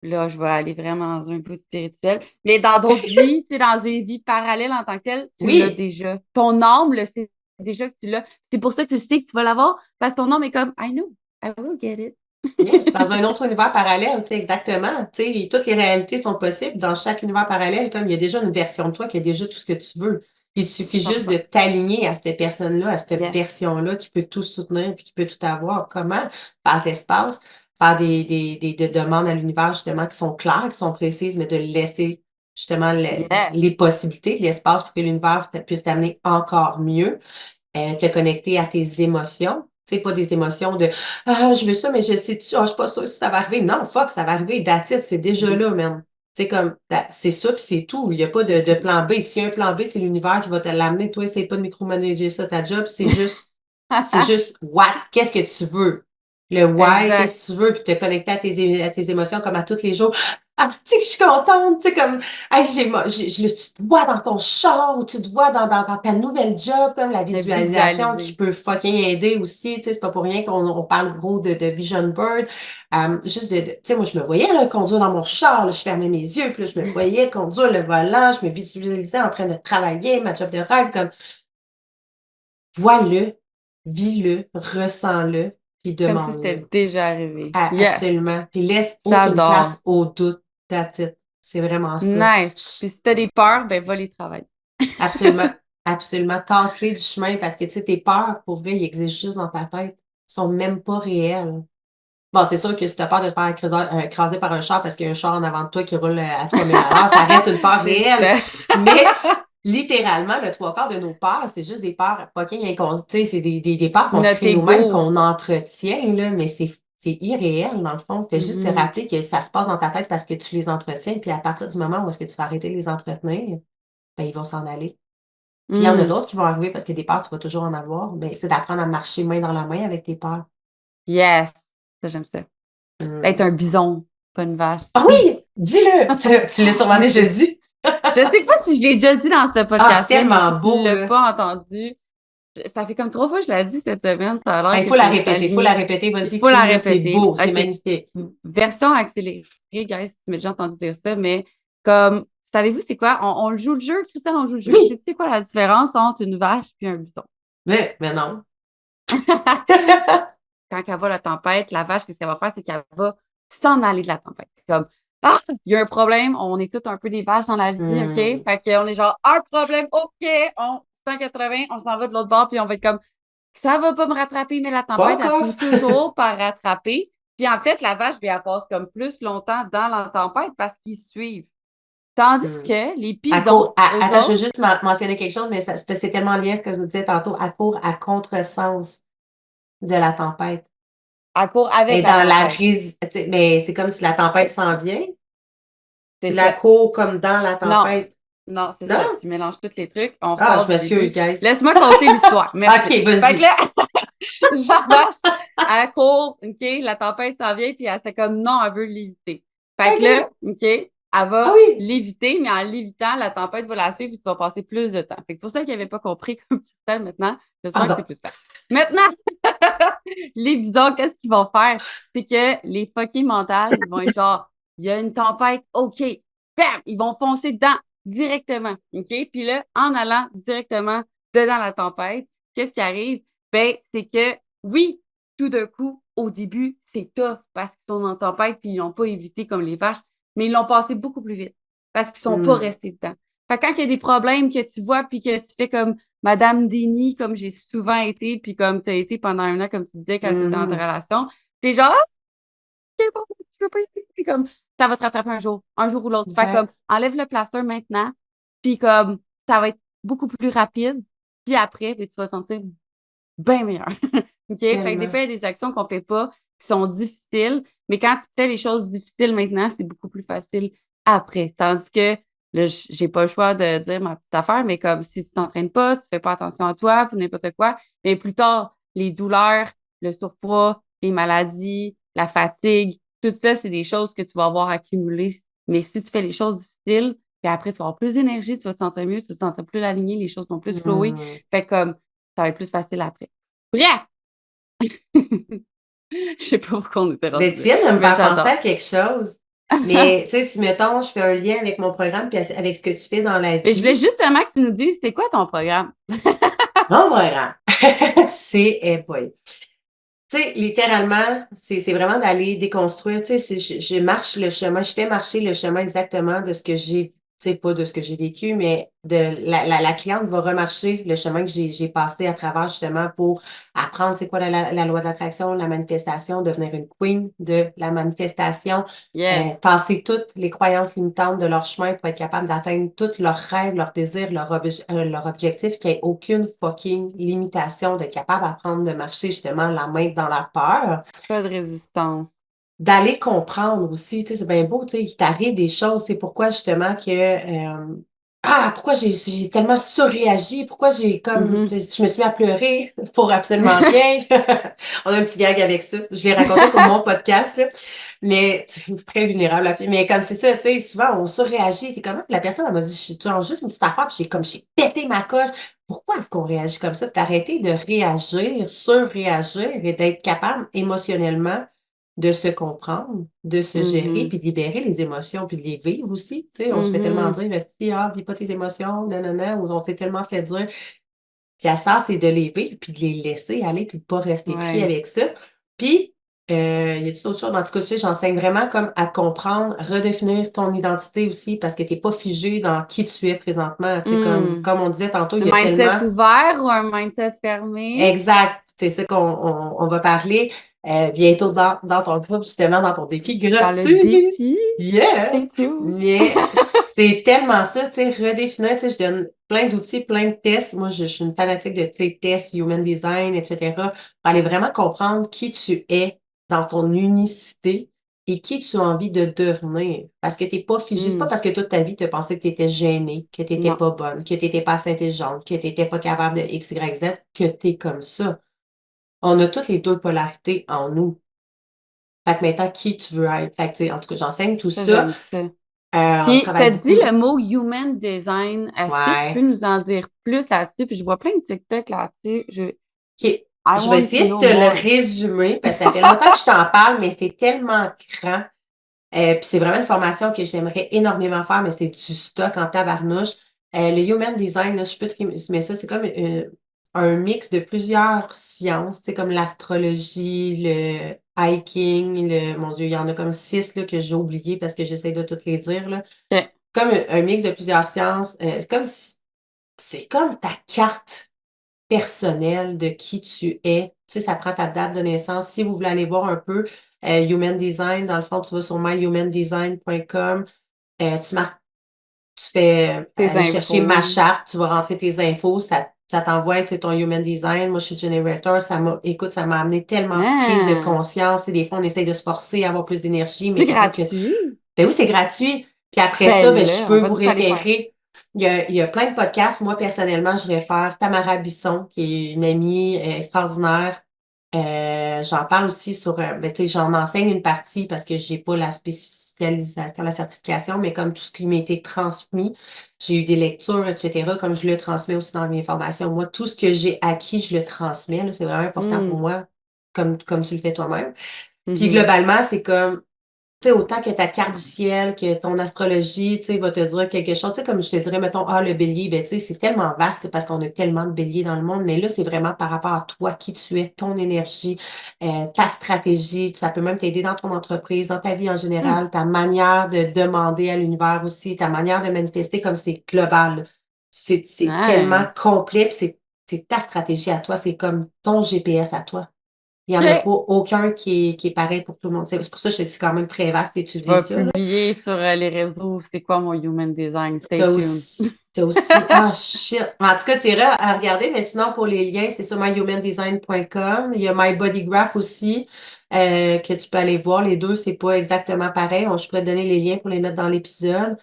Speaker 1: là, je vais aller vraiment dans un bout spirituel. Mais dans d'autres vies, tu sais, dans une vie parallèle en tant que telle, tu l'as
Speaker 3: Oui,
Speaker 1: déjà. Ton âme le sait déjà que tu l'as. C'est pour ça que tu sais que tu vas l'avoir, parce que ton âme est comme, I know, I will get it.
Speaker 3: yes, dans un autre univers parallèle, tu sais, exactement. Tu sais, toutes les réalités sont possibles dans chaque univers parallèle, comme il y a déjà une version de toi qui a déjà tout ce que tu veux. Il suffit juste de
Speaker 1: 100%.
Speaker 3: t'aligner à cette personne-là, à cette
Speaker 1: Yes.
Speaker 3: version-là qui peut tout soutenir puis qui peut tout avoir. Comment? Par l'espace, par des demandes à l'univers, justement, qui sont claires, qui sont précises, mais de laisser justement
Speaker 1: Yes.
Speaker 3: les possibilités de l'espace pour que l'univers puisse t'amener encore mieux, te connecter à tes émotions. Tu sais, pas des émotions de ah, je veux ça, mais je sais, je suis pas sûre si ça va arriver. Non, fuck, ça va arriver. That's it, c'est déjà
Speaker 1: Mhm.
Speaker 3: là, man. Tu sais, comme, c'est ça, puis c'est tout. Il n'y a pas
Speaker 1: C'est
Speaker 3: de
Speaker 1: tout.
Speaker 3: plan B. S'il y a un plan B, c'est l'univers qui va te l'amener. Toi, c'est pas de micromanager ça, ta job, c'est juste what? Qu'est-ce que tu veux? Le why,
Speaker 1: Exact.
Speaker 3: qu'est-ce que tu veux? Puis te connecter à tes émotions comme à tous les jours. Ah, tu sais que je suis contente, tu sais, comme, hey, tu te vois dans ton char ou tu te vois dans ta nouvelle job, comme la
Speaker 1: Le
Speaker 3: visualisation qui
Speaker 1: visualiser.
Speaker 3: peut fucking aider aussi, tu sais, c'est pas pour rien qu'on parle gros de Vision Board. Juste tu sais, moi, je me voyais, là, conduire dans mon char, là, je fermais mes yeux, puis là, je me voyais conduire le volant, je me visualisais en train de travailler, ma job de rêve, comme, vois-le, vis-le, ressens-le, puis
Speaker 1: Comme si c'était
Speaker 3: demande-le.
Speaker 1: déjà arrivé. Yes.
Speaker 3: Absolument. Puis laisse aucune
Speaker 1: J'adore.
Speaker 3: place au doute. That's it. C'est vraiment ça.
Speaker 1: Nice. Puis si t'as des peurs, ben va les travailler.
Speaker 3: Absolument. Absolument. Tasse-les du chemin parce que, tu sais, tes peurs, pour vrai, ils existent juste dans ta tête. Ils sont même pas réels. Bon, c'est sûr que si tu as peur de te faire écraser par un char parce qu'il y a un char en avant de toi qui roule à 3 000 à l'heure, ça reste une peur
Speaker 1: C'est
Speaker 3: réelle.
Speaker 1: ça.
Speaker 3: Mais littéralement, le trois quarts de nos peurs, c'est juste des peurs fucking inconscientes. Tu sais, c'est des peurs qu'on se
Speaker 1: Notre
Speaker 3: crée nous-mêmes,
Speaker 1: ego.
Speaker 3: qu'on entretient, là, mais c'est irréel, dans le fond. Fais juste te
Speaker 1: Mhm.
Speaker 3: rappeler que ça se passe dans ta tête parce que tu les entretiens, puis à partir du moment où est-ce que tu vas arrêter de les entretenir, ben, ils vont s'en aller. Puis il y en a
Speaker 1: Mm.
Speaker 3: d'autres qui vont arriver parce que des peurs, tu vas toujours en avoir. Ben, c'est d'apprendre à marcher main dans la main avec tes peurs.
Speaker 1: Yes. Ça, j'aime ça. Être
Speaker 3: Hum.
Speaker 1: un bison, pas une vache.
Speaker 3: Ah oui! Dis-le! Tu l'as sûrement déjà dit.
Speaker 1: Je sais pas si je l'ai déjà dit dans ce
Speaker 3: Ah, c'est
Speaker 1: podcast-là, mais
Speaker 3: tellement
Speaker 1: si tu
Speaker 3: beau,
Speaker 1: l'as
Speaker 3: là.
Speaker 1: pas entendu, ça fait comme 3 fois que je l'ai dit cette semaine. Ça a
Speaker 3: Ah,
Speaker 1: l'air
Speaker 3: il
Speaker 1: que
Speaker 3: faut la
Speaker 1: c'est
Speaker 3: répéter, il faut la
Speaker 1: aligné.
Speaker 3: répéter.
Speaker 1: Il
Speaker 3: Vas-y,
Speaker 1: faut la
Speaker 3: Queen, là, c'est
Speaker 1: répéter.
Speaker 3: beau, c'est
Speaker 1: OK.
Speaker 3: magnifique.
Speaker 1: Version accélérée, guys, si tu m'as déjà entendu dire ça, mais comme, savez-vous, c'est quoi? On le joue le jeu, Christelle, on joue le jeu.
Speaker 3: Oui!
Speaker 1: C'est quoi la différence entre une vache et un bison?
Speaker 3: Mais non.
Speaker 1: Quand elle va la tempête, la vache, qu'est-ce qu'elle va faire? C'est qu'elle va s'en aller de la tempête. Comme, ah, il y a un problème, on est tous un peu des vaches dans la vie, OK?
Speaker 3: Hmm.
Speaker 1: Fait qu'on est genre, un problème, OK, on 180, on s'en va de l'autre bord, puis on va être comme, ça va pas me rattraper, mais la tempête,
Speaker 3: Fuck
Speaker 1: elle finit
Speaker 3: off!
Speaker 1: toujours par rattraper. Puis en fait, la vache, bien, elle passe comme plus longtemps dans la tempête parce qu'ils suivent. Tandis
Speaker 3: Hmm.
Speaker 1: que les pisons, eux
Speaker 3: Attends, je veux
Speaker 1: autres,
Speaker 3: juste mentionner quelque chose, mais c'est parce que c'est tellement lié à ce que je vous disais tantôt. Elle court à contresens de la tempête.
Speaker 1: elles courent avec
Speaker 3: Et
Speaker 1: la
Speaker 3: dans
Speaker 1: tempête.
Speaker 3: tu sais, mais c'est comme si la tempête s'en vient,
Speaker 1: C'est
Speaker 3: puis la
Speaker 1: ça.
Speaker 3: court comme dans la
Speaker 1: Non,
Speaker 3: tempête.
Speaker 1: non, c'est
Speaker 3: Non?
Speaker 1: ça. Tu mélanges tous les trucs. On
Speaker 3: Ah,
Speaker 1: repart
Speaker 3: je
Speaker 1: du
Speaker 3: m'excuse,
Speaker 1: début.
Speaker 3: guys.
Speaker 1: Laisse-moi compter l'histoire. Merci.
Speaker 3: OK,
Speaker 1: Fait que
Speaker 3: vas-y.
Speaker 1: là, la vache, elle court, OK, la tempête s'en vient, puis elle fait comme non, elle veut l'éviter. Fait que
Speaker 3: OK.
Speaker 1: là, OK, elle
Speaker 3: Ah
Speaker 1: va
Speaker 3: oui.
Speaker 1: l'éviter, mais en l'évitant, la tempête va la suivre, puis tu vas passer plus de temps. Fait que pour ça qu'ils n'avaient pas compris comme Christelle maintenant, j'espère que c'est
Speaker 3: Pardon.
Speaker 1: plus clair. Maintenant, les bisons, qu'est-ce qu'ils vont faire? C'est que les fuckers mentales, ils vont être genre, il y a une tempête, OK, bam, ils vont foncer dedans directement, OK? Puis là, en allant directement dedans la tempête, qu'est-ce qui arrive? Ben, c'est que, oui, tout d'un coup, au début, c'est tough parce qu'ils sont en tempête puis ils l'ont pas évité comme les vaches, mais ils l'ont passé beaucoup plus vite parce qu'ils sont pas
Speaker 3: Hmm.
Speaker 1: restés dedans. Fait que quand il y a des problèmes que tu vois puis que tu fais comme Madame Déni, comme j'ai souvent été, puis comme tu as été pendant 1 an, comme tu disais, quand tu étais dans ta
Speaker 3: Mhm.
Speaker 1: relation, t'es genre, ah, c'est bon, je veux pas y aller. Puis comme, ça va te rattraper un jour ou l'autre. Fait comme,
Speaker 3: Exact.
Speaker 1: enlève le plaster maintenant, puis comme, ça va être beaucoup plus rapide, puis après, ben, tu vas te sentir bien meilleur. OK? Fait que des
Speaker 3: Tellement.
Speaker 1: fois, il y a des actions qu'on fait pas qui sont difficiles, mais quand tu fais les choses difficiles maintenant, c'est beaucoup plus facile après. Tandis que là, j'ai pas le choix de dire ma petite affaire, mais comme si tu t'entraînes pas, tu fais pas attention à toi, puis n'importe quoi, mais plus tard, les douleurs, le surpoids, les maladies, la fatigue, tout ça, c'est des choses que tu vas avoir accumulées. Mais si tu fais les choses difficiles, puis après, tu vas avoir plus d'énergie, tu vas te sentir mieux, tu vas te sentir plus aligné, les choses vont plus flower.
Speaker 3: Hmm.
Speaker 1: Fait comme, ça va être plus facile après. Bref! Je sais pas pourquoi on était
Speaker 3: Mais
Speaker 1: rendu
Speaker 3: tu
Speaker 1: là,
Speaker 3: viens de me
Speaker 1: mais
Speaker 3: faire penser à
Speaker 1: j'adore.
Speaker 3: quelque chose. Mais, tu sais, si, mettons, je fais un lien avec mon programme puis avec ce que tu fais dans la
Speaker 1: Mais je voulais
Speaker 3: vie,
Speaker 1: justement que tu nous dises, c'est quoi ton programme?
Speaker 3: mon programme, c'est, eh boy. Tu sais, littéralement, c'est vraiment d'aller déconstruire. Tu sais, je marche le chemin, je fais marcher le chemin exactement de ce que j'ai, tu sais, pas de ce que j'ai vécu, mais de la cliente va remarcher le chemin que j'ai passé à travers justement pour apprendre c'est quoi la loi de l'attraction, la manifestation, devenir une queen de la manifestation,
Speaker 1: Yes,
Speaker 3: tasser toutes les croyances limitantes de leur chemin pour être capable d'atteindre tous leurs rêves, leurs désirs, leur objectif, qu'il n'y ait aucune fucking limitation, d'être capable d'apprendre de marcher justement la main dans la peur,
Speaker 1: pas de résistance.
Speaker 3: d'aller comprendre aussi, tu sais, c'est bien beau, tu sais, il t'arrive des choses, c'est pourquoi justement que pourquoi j'ai tellement surréagi, pourquoi j'ai comme
Speaker 1: Mhm.
Speaker 3: tu sais, je me suis mis à pleurer pour absolument rien. On a un petit gag avec ça. Je l'ai raconté sur mon podcast, là. Mais très vulnérable la fille. Mais comme c'est ça, tu sais, souvent on surréagit. T'es comme la personne elle m'a dit, je suis juste une petite affaire, puis j'ai pété ma coche. Pourquoi est-ce qu'on réagit comme ça? D'arrêter de réagir, surréagir et d'être capable émotionnellement de se comprendre, de se gérer,
Speaker 1: Mhm.
Speaker 3: puis de libérer les émotions, puis de les vivre aussi. Tu sais, on se fait tellement
Speaker 1: Mhm.
Speaker 3: dire, esti, vis pas tes émotions, nanana, ou on s'est tellement fait dire. Puis à ça, c'est de les vivre, puis de les laisser aller, puis de pas rester pris
Speaker 1: Ouais.
Speaker 3: avec ça. Puis, y a-t-il d'autres choses? En tout cas, tu sais, j'enseigne vraiment comme à te comprendre, redéfinir ton identité aussi, parce que t'es pas figé dans qui tu es présentement. Tu sais,
Speaker 1: Hmm.
Speaker 3: comme on disait tantôt, il
Speaker 1: Un
Speaker 3: y a
Speaker 1: mindset
Speaker 3: tellement
Speaker 1: ouvert ou un mindset fermé?
Speaker 3: exact. C'est ça qu'on va parler bientôt dans ton groupe, justement, dans ton défi
Speaker 1: Dans le
Speaker 3: gratuit.
Speaker 1: défi?
Speaker 3: Yeah!
Speaker 1: Stay tuned.
Speaker 3: Mais c'est tellement ça, tu sais, redéfinir, tu sais, je donne plein d'outils, plein de tests. Moi, je suis une fanatique de, tu sais, tests, human design, etc., pour aller vraiment comprendre qui tu es dans ton unicité et qui tu as envie de devenir. Parce que t'es pas figé. C'est pas
Speaker 1: Hmm.
Speaker 3: parce que toute ta vie, tu as pensé que tu étais gênée, que tu n'étais
Speaker 1: Non.
Speaker 3: pas bonne, que tu n'étais pas assez intelligente, que tu n'étais pas capable de X, Y, Z, que tu es comme ça. On a toutes les deux polarités en nous. Fait que maintenant, qui tu veux être? Fait que, tu sais, en tout cas, j'enseigne tout
Speaker 1: Ça,
Speaker 3: ça.
Speaker 1: j'aime ça.
Speaker 3: On
Speaker 1: Puis,
Speaker 3: travaille
Speaker 1: t'as dit
Speaker 3: beaucoup.
Speaker 1: le mot human design. Est-ce que tu peux
Speaker 3: Ouais.
Speaker 1: nous en dire plus là-dessus? Puis, je vois plein de TikTok là-dessus.
Speaker 3: OK.
Speaker 1: I
Speaker 3: Je vais
Speaker 1: want to
Speaker 3: essayer de
Speaker 1: know
Speaker 3: te le
Speaker 1: more.
Speaker 3: résumer parce que ça fait longtemps que je t'en parle, mais c'est tellement grand. Puis c'est vraiment une formation que j'aimerais énormément faire, mais c'est du stock en tabarnouche. Le Human Design, là, je peux te mais ça, c'est comme un mix de plusieurs sciences, tu sais, comme l'astrologie, le hiking, mon Dieu, il y en a comme 6 là, que j'ai oublié parce que j'essaie de toutes les dire, là.
Speaker 1: OK.
Speaker 3: Comme un mix de plusieurs sciences. C'est comme ta carte personnelle de qui tu es. Tu sais, ça prend ta date de naissance. Si vous voulez aller voir un peu Human Design, dans le fond, tu vas sur myhumandesign.com, tu marques, tu fais
Speaker 1: Tes
Speaker 3: aller chercher ma
Speaker 1: infos.
Speaker 3: charte, tu vas rentrer tes infos, ça t'envoie, tu sais, ton Human Design. Moi, je suis Generator, écoute, ça m'a amené tellement de prise de
Speaker 1: Ah!
Speaker 3: conscience. Tu sais, des fois, on essaye de se forcer à avoir plus d'énergie, mais
Speaker 1: C'est
Speaker 3: peut-être que
Speaker 1: gratuit?
Speaker 3: ben oui, c'est gratuit. Puis après ça,
Speaker 1: Ben
Speaker 3: ben, je
Speaker 1: là, on
Speaker 3: peux
Speaker 1: va
Speaker 3: vous
Speaker 1: tout aller faire.
Speaker 3: référer. Il y a plein de podcasts. Moi, personnellement, je réfère Tamara Bisson, qui est une amie extraordinaire. J'en parle aussi ben, tu sais, j'en enseigne une partie parce que j'ai pas la spécialisation, la certification, mais comme tout ce qui m'a été transmis, j'ai eu des lectures, etc., comme je le transmets aussi dans mes formations. Moi, tout ce que j'ai acquis, je le transmets, là. C'est vraiment important pour
Speaker 1: Hmm.
Speaker 3: moi, comme tu le fais toi-même. Puis
Speaker 1: Mhm.
Speaker 3: globalement, c'est comme tu sais, autant que ta carte du ciel, que ton astrologie, tu sais, va te dire quelque chose. Tu sais, comme je te dirais, mettons, le bélier, ben, tu sais, c'est tellement vaste parce qu'on a tellement de béliers dans le monde, mais là, c'est vraiment par rapport à toi, qui tu es, ton énergie, ta stratégie. Ça peut même t'aider dans ton entreprise, dans ta vie en
Speaker 1: Hmm.
Speaker 3: général, ta manière de demander à l'univers aussi, ta manière de manifester comme c'est global. C'est tellement
Speaker 1: Nice.
Speaker 3: complet, puis c'est ta stratégie à toi, c'est comme ton GPS à toi. Il n'y en a pas
Speaker 1: OK.
Speaker 3: aucun qui est pareil pour tout le monde. C'est pour ça que je te dis quand même très vaste
Speaker 1: Je
Speaker 3: d'étudier
Speaker 1: vais
Speaker 3: ça, là.
Speaker 1: publier sur les réseaux c'est quoi mon human design. Stay tuned.
Speaker 3: T'as aussi, ah shit. En tout cas, tu iras à regarder, mais sinon, pour les liens, c'est sur myhumandesign.com. Il y a MyBodyGraph aussi, que tu peux aller voir. Les deux, c'est pas exactement pareil. Je pourrais te donner les liens pour les mettre dans l'épisode.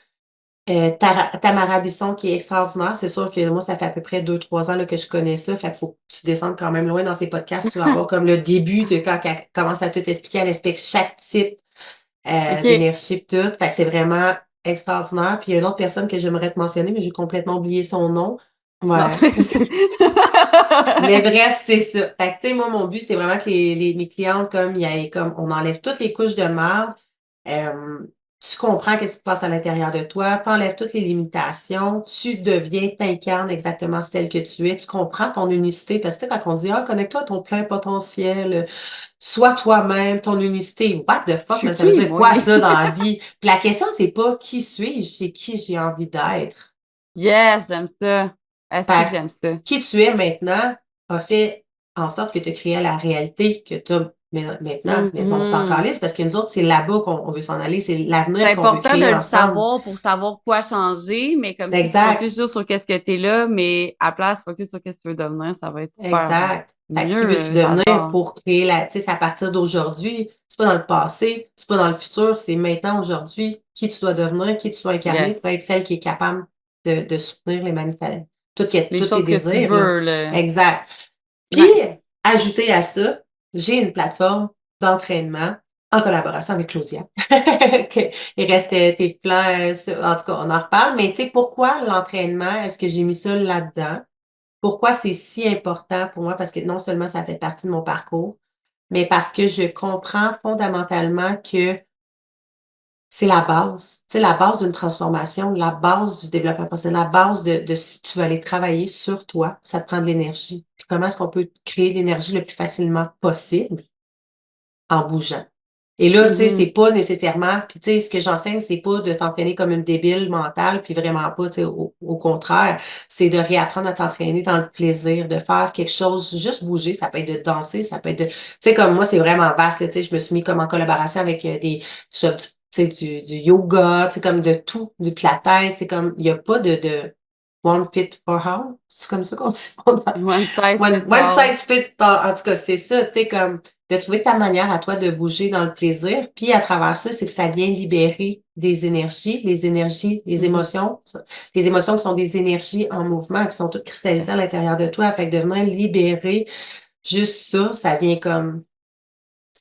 Speaker 3: Tamara Bisson qui est extraordinaire. C'est sûr que moi, ça fait à peu près 2, 3 ans là, que je connais ça. Fait qu'il faut que tu descendes quand même loin dans ces podcasts. Tu vas avoir comme le début de quand elle commence à tout expliquer. Elle explique chaque type
Speaker 1: OK.
Speaker 3: d'énergie et tout. Fait que c'est vraiment extraordinaire. Puis il y a une autre personne que j'aimerais te mentionner, mais j'ai complètement oublié son nom.
Speaker 1: Non,
Speaker 3: Ouais. Mais bref, c'est ça. Fait que tu sais, moi, mon but, c'est vraiment que mes clientes, comme, il y ait comme on enlève toutes les couches de marde. tu comprends qu'est-ce qui se passe à l'intérieur de toi, t'enlèves toutes les limitations, tu deviens, t'incarnes exactement tel que tu es, tu comprends ton unicité, parce que tu sais, quand on dit, ah, connecte-toi à ton plein potentiel, sois toi-même, ton unicité, what the
Speaker 1: Je
Speaker 3: fuck,
Speaker 1: suis
Speaker 3: mais ça veut
Speaker 1: qui,
Speaker 3: dire
Speaker 1: moi?
Speaker 3: quoi ça dans la vie? Puis la question, c'est pas qui suis-je, c'est qui j'ai envie d'être.
Speaker 1: Yes, j'aime ça. Est-ce que
Speaker 3: Fait que
Speaker 1: j'aime ça?
Speaker 3: qui tu es maintenant a fait en sorte que tu as créé la réalité que tu as maintenant. Mais on s'en
Speaker 1: Mhm.
Speaker 3: calisse parce que nous autres, c'est là-bas qu'on veut s'en aller, c'est
Speaker 1: C'est
Speaker 3: l'avenir qu'on veut
Speaker 1: important de
Speaker 3: créer
Speaker 1: le
Speaker 3: ensemble.
Speaker 1: savoir pour savoir quoi changer, mais comme si tu
Speaker 3: Exact,
Speaker 1: focuses juste sur qu'est-ce que tu es là, mais à place, focus sur qu'est-ce que tu veux devenir, ça va être super
Speaker 3: exact. Fait que qui
Speaker 1: mieux.
Speaker 3: veux-tu devenir
Speaker 1: J'adore.
Speaker 3: pour créer tu sais, c'est à partir d'aujourd'hui. C'est pas dans le passé, c'est pas dans le futur, c'est maintenant, aujourd'hui, qui tu dois devenir, qui tu dois incarner
Speaker 1: Yes.
Speaker 3: pour être celle qui est capable de soutenir les manifestations,
Speaker 1: Les
Speaker 3: tous tes
Speaker 1: choses que tu
Speaker 3: désirs, là.
Speaker 1: veux, là.
Speaker 3: Exact. Puis,
Speaker 1: Nice.
Speaker 3: ajouté à ça, j'ai une plateforme d'entraînement en collaboration avec Claudia. Il reste tes plans, en tout cas, on en reparle, mais tu sais, pourquoi l'entraînement? Est-ce que j'ai mis ça là-dedans? Pourquoi c'est si important pour moi? Parce que non seulement ça fait partie de mon parcours, mais parce que je comprends fondamentalement que c'est la base. Tu sais, la base d'une transformation, la base du développement personnel, la base de si tu veux aller travailler sur toi, ça te prend de l'énergie. Puis comment est-ce qu'on peut créer de l'énergie le plus facilement possible en bougeant? Et là, tu sais, c'est
Speaker 1: Mhm.
Speaker 3: pas nécessairement, puis tu sais, ce que j'enseigne, c'est pas de t'entraîner comme une débile mentale, puis vraiment pas, tu sais, au contraire, c'est de réapprendre à t'entraîner dans le plaisir, de faire quelque chose, juste bouger, ça peut être de danser, ça peut être de, tu sais, comme moi, c'est vraiment vaste, là, tu sais, je me suis mis comme en collaboration avec tu sais, du yoga, tu sais, comme de tout, du pilates, c'est comme, il y a pas de one fit for all, c'est comme ça qu'on dit,
Speaker 1: One size fits
Speaker 3: one
Speaker 1: all.
Speaker 3: size fit for, en tout cas, c'est ça, tu sais, comme, de trouver ta manière à toi de bouger dans le plaisir. Puis à travers ça, c'est que ça vient libérer des énergies, les
Speaker 1: Mhm.
Speaker 3: émotions. Les émotions qui sont des énergies en mouvement, qui sont toutes cristallisées à
Speaker 1: Yes.
Speaker 3: l'intérieur de toi. Fait que de venir libérer juste ça, ça vient comme,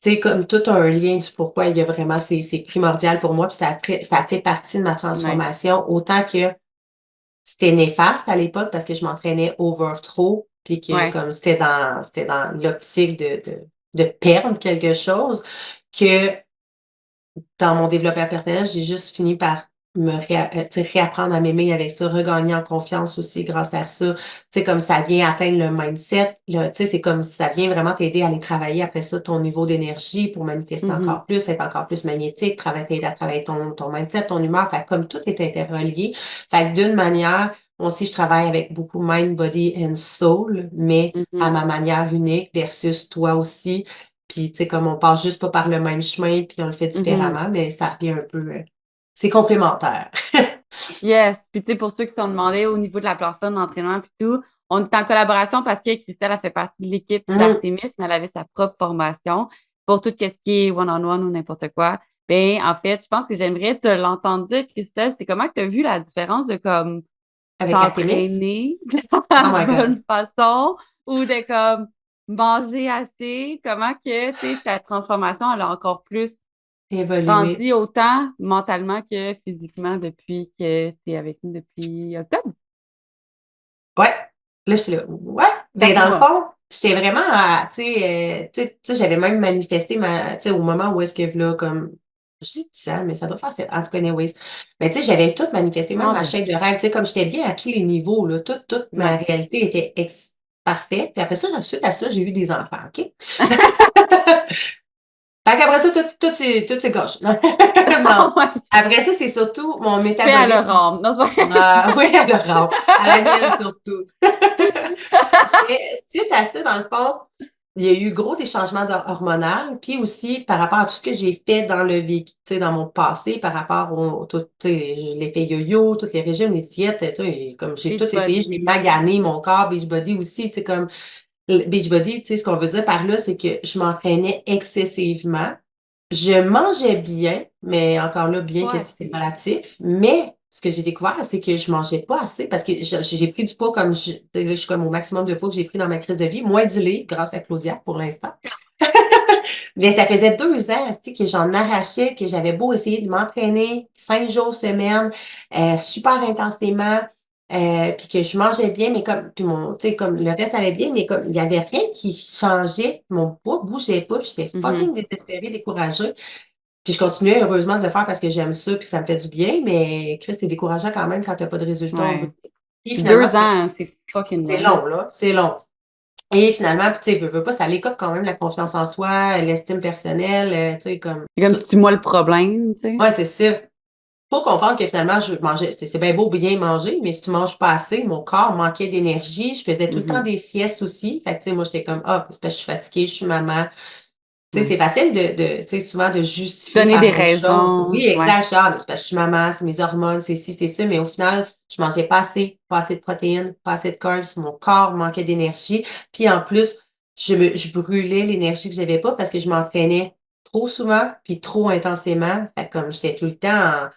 Speaker 3: tu sais, comme tout un lien du pourquoi il y a vraiment, c'est primordial pour moi. Puis ça fait partie de ma
Speaker 1: Nice.
Speaker 3: transformation. Autant que c'était néfaste à l'époque parce que je m'entraînais over trop, puis que
Speaker 1: Ouais.
Speaker 3: comme c'était dans l'optique de perdre quelque chose, que dans mon développement personnel, j'ai juste fini par tu sais, réapprendre à m'aimer avec ça, regagner en confiance aussi grâce à ça. Tu sais, comme ça vient atteindre le mindset, tu sais, c'est comme ça vient vraiment t'aider à aller travailler après ça ton niveau d'énergie pour manifester
Speaker 1: Mhm.
Speaker 3: encore plus, être encore plus magnétique, t'aider à travailler ton mindset, ton humeur. Fait que comme tout est interrelié. Fait que d'une manière, moi aussi, je travaille avec beaucoup mind, body and soul, mais à
Speaker 1: Mhm.
Speaker 3: ma manière unique versus toi aussi. Puis, tu sais, comme on passe juste pas par le même chemin, puis on le fait
Speaker 1: Mhm.
Speaker 3: différemment, mais ça revient un peu, c'est complémentaire.
Speaker 1: Yes. Puis, tu sais, pour ceux qui se sont demandés au niveau de la plateforme d'entraînement puis tout, on est en collaboration parce que Christelle a fait partie de l'équipe
Speaker 3: Mhm.
Speaker 1: d'Artemis, mais elle avait sa propre formation pour tout ce qui est one-on-one ou n'importe quoi. Ben, en fait, je pense que j'aimerais te l'entendre dire, Christelle, c'est comment que tu as vu la différence de comme
Speaker 3: Avec Artemis?
Speaker 1: t'entraîner de
Speaker 3: Oh
Speaker 1: la
Speaker 3: my God.
Speaker 1: bonne façon ou de comme manger assez? Comment que, tu sais, ta transformation, elle a encore plus
Speaker 3: Évoluer.
Speaker 1: grandi autant mentalement que physiquement depuis que tu es avec nous depuis octobre?
Speaker 3: Ouais. Là, je suis là. Ouais. Ben,
Speaker 1: 4
Speaker 3: dans le
Speaker 1: mois.
Speaker 3: fond, j'étais vraiment tu sais, j'avais même manifesté tu sais, au moment où est-ce que là, comme, je dis 10 ans, mais ça doit faire, en tout cas, anyways. Mais tu sais, j'avais tout manifesté, même
Speaker 1: Mon
Speaker 3: ma
Speaker 1: Dieu.
Speaker 3: chaîne de rêve, tu sais, comme j'étais bien à tous les niveaux, là, toute ma
Speaker 1: Nice.
Speaker 3: réalité était parfaite. Puis après ça, suite à ça, j'ai eu des enfants, OK? Fait qu'après ça, tout c'est gauche. Non.
Speaker 1: Oh my God.
Speaker 3: Après ça, c'est surtout mon
Speaker 1: Paix à leur
Speaker 3: métabolisme.
Speaker 1: âme. Non, c'est pas
Speaker 3: Ah, oui, à Laurent. À la mienne surtout. Mais suite à ça, dans le fond, il y a eu gros des changements hormonaux, puis aussi par rapport à tout ce que j'ai fait dans le vécu, tu sais, dans mon passé, par rapport tout, tu sais, l'effet yo-yo, tous les régimes, les diètes, tu sais, comme j'ai tout
Speaker 1: Beach
Speaker 3: essayé, je l'ai
Speaker 1: body.
Speaker 3: magané mon corps, Beachbody aussi, tu sais, comme le Beachbody, tu sais, ce qu'on veut dire par là, c'est que je m'entraînais excessivement. Je mangeais bien, mais encore là, bien que
Speaker 1: Pas
Speaker 3: c'est
Speaker 1: assez.
Speaker 3: relatif. Mais ce que j'ai découvert, c'est que je mangeais pas assez parce que j'ai pris du poids comme je suis comme au maximum de poids que j'ai pris dans ma crise de vie, moins du lait grâce à Claudia pour l'instant. Mais ça faisait 2 ans, tu sais, que j'en arrachais, que j'avais beau essayer de m'entraîner 5 jours semaine, super intensément, puis que je mangeais bien, mais comme, puis tu sais, comme le reste allait bien, mais comme il y avait rien qui changeait, mon poids bougeait pas, puis j'étais
Speaker 1: Mhm.
Speaker 3: fucking désespérée, découragée. Puis je continuais heureusement de le faire parce que j'aime ça puis ça me fait du bien, mais Chris, c'est décourageant quand même quand t'as pas de résultat au bout.
Speaker 1: Ouais.
Speaker 3: Puis
Speaker 1: Puis
Speaker 3: finalement,
Speaker 1: 2 ans, c'est fucking
Speaker 3: c'est
Speaker 1: long.
Speaker 3: long, là. C'est long. Et finalement, tu sais, veux pas, ça l'écope quand même la confiance en soi, l'estime personnelle, tu sais, comme
Speaker 1: C'est comme
Speaker 3: tout.
Speaker 1: si tu moi le problème, tu sais.
Speaker 3: Ouais, c'est ça. Faut comprendre que finalement, je mangeais, c'est bien beau bien manger, mais si tu manges pas assez, mon corps manquait d'énergie. Je faisais tout le temps
Speaker 1: Mhm.
Speaker 3: des siestes aussi. Fait que, tu sais, moi, j'étais comme, ah, c'est parce que je suis fatiguée, je suis maman. Tu sais, c'est
Speaker 1: Ouais.
Speaker 3: facile tu sais, souvent de justifier
Speaker 1: Donner des
Speaker 3: par autre chose.
Speaker 1: raisons.
Speaker 3: Oui,
Speaker 1: Ouais.
Speaker 3: exact. Ah, mais c'est parce que je suis maman, c'est mes hormones, c'est ci, c'est ça. Mais au final, je mangeais pas assez de protéines, pas assez de carbs. Mon corps manquait d'énergie. Puis en plus, je brûlais l'énergie que j'avais pas parce que je m'entraînais trop souvent puis trop intensément. Fait que comme j'étais tout le temps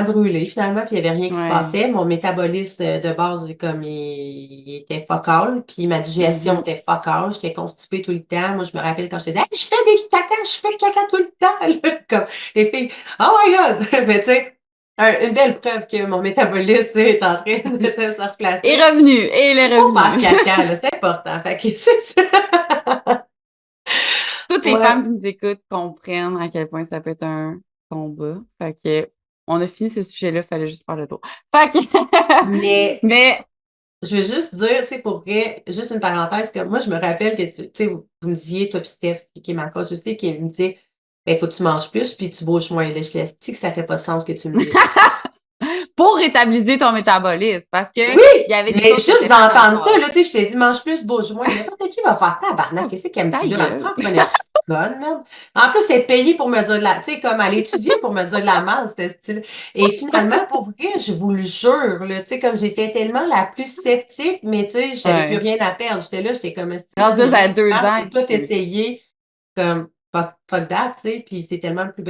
Speaker 3: brûlée finalement, puis il n'y avait rien qui se
Speaker 1: Ouais.
Speaker 3: passait. Mon métabolisme de base, comme il était fuck all, puis ma digestion
Speaker 1: Mhm.
Speaker 3: était fuck all. J'étais constipée tout le temps. Moi, je me rappelle quand je disais hey, je fais des caca, je fais caca tout le temps. Là, comme les filles, oh my God! Mais tu sais, une belle preuve que mon métabolisme tu sais, est en train de se
Speaker 1: Et
Speaker 3: replacer.
Speaker 1: revenu. Et il est
Speaker 3: Il faut faire
Speaker 1: revenu.
Speaker 3: caca, là, c'est important. Fait que c'est ça.
Speaker 1: Toutes les femmes
Speaker 3: Ouais.
Speaker 1: qui nous écoutent comprennent à quel point ça peut être un combat. Fait que on a fini ce sujet-là, fallait juste faire le tour. Fait que
Speaker 3: Mais
Speaker 1: mais
Speaker 3: je veux juste dire, tu sais, pour vrai, juste une parenthèse, que moi, je me rappelle que, tu sais, vous me disiez, toi, puis Steph, qui est ma coach aussi, qui me disait, ben, faut que tu manges plus, puis tu bouges moins. Là, je laisse, tu sais, que ça fait pas de sens ce que tu me dis, là.
Speaker 1: pour rétablir ton métabolisme, parce que
Speaker 3: Oui!
Speaker 1: il y avait des
Speaker 3: Mais
Speaker 1: choses que
Speaker 3: juste
Speaker 1: t'as faites dans le
Speaker 3: d'entendre ça, là,
Speaker 1: passé.
Speaker 3: tu sais, je t'ai dit, mange plus, bouge moins. N'importe qui va faire tabarnak.
Speaker 1: Oh,
Speaker 3: Qu'est-ce qu'elle me
Speaker 1: ta
Speaker 3: dit là? Elle me
Speaker 1: gueule.
Speaker 3: prend pour une petite conne, merde. En plus, elle est payée pour me dire de la, tu sais, comme elle étudiait pour me dire de la merde, c'était style. Et finalement, pour vrai, je vous le jure, là, tu sais, comme j'étais tellement la plus sceptique, mais tu sais, j'avais plus
Speaker 1: Ouais.
Speaker 3: rien à perdre. J'étais là, j'étais comme, esti, man,
Speaker 1: Rendu
Speaker 3: il y a
Speaker 1: à
Speaker 3: rien qui
Speaker 1: 2 ans,
Speaker 3: marche,
Speaker 1: il
Speaker 3: j'ai tout
Speaker 1: peut.
Speaker 3: essayé, comme, fuck that, tu sais, puis c'est tellement le plus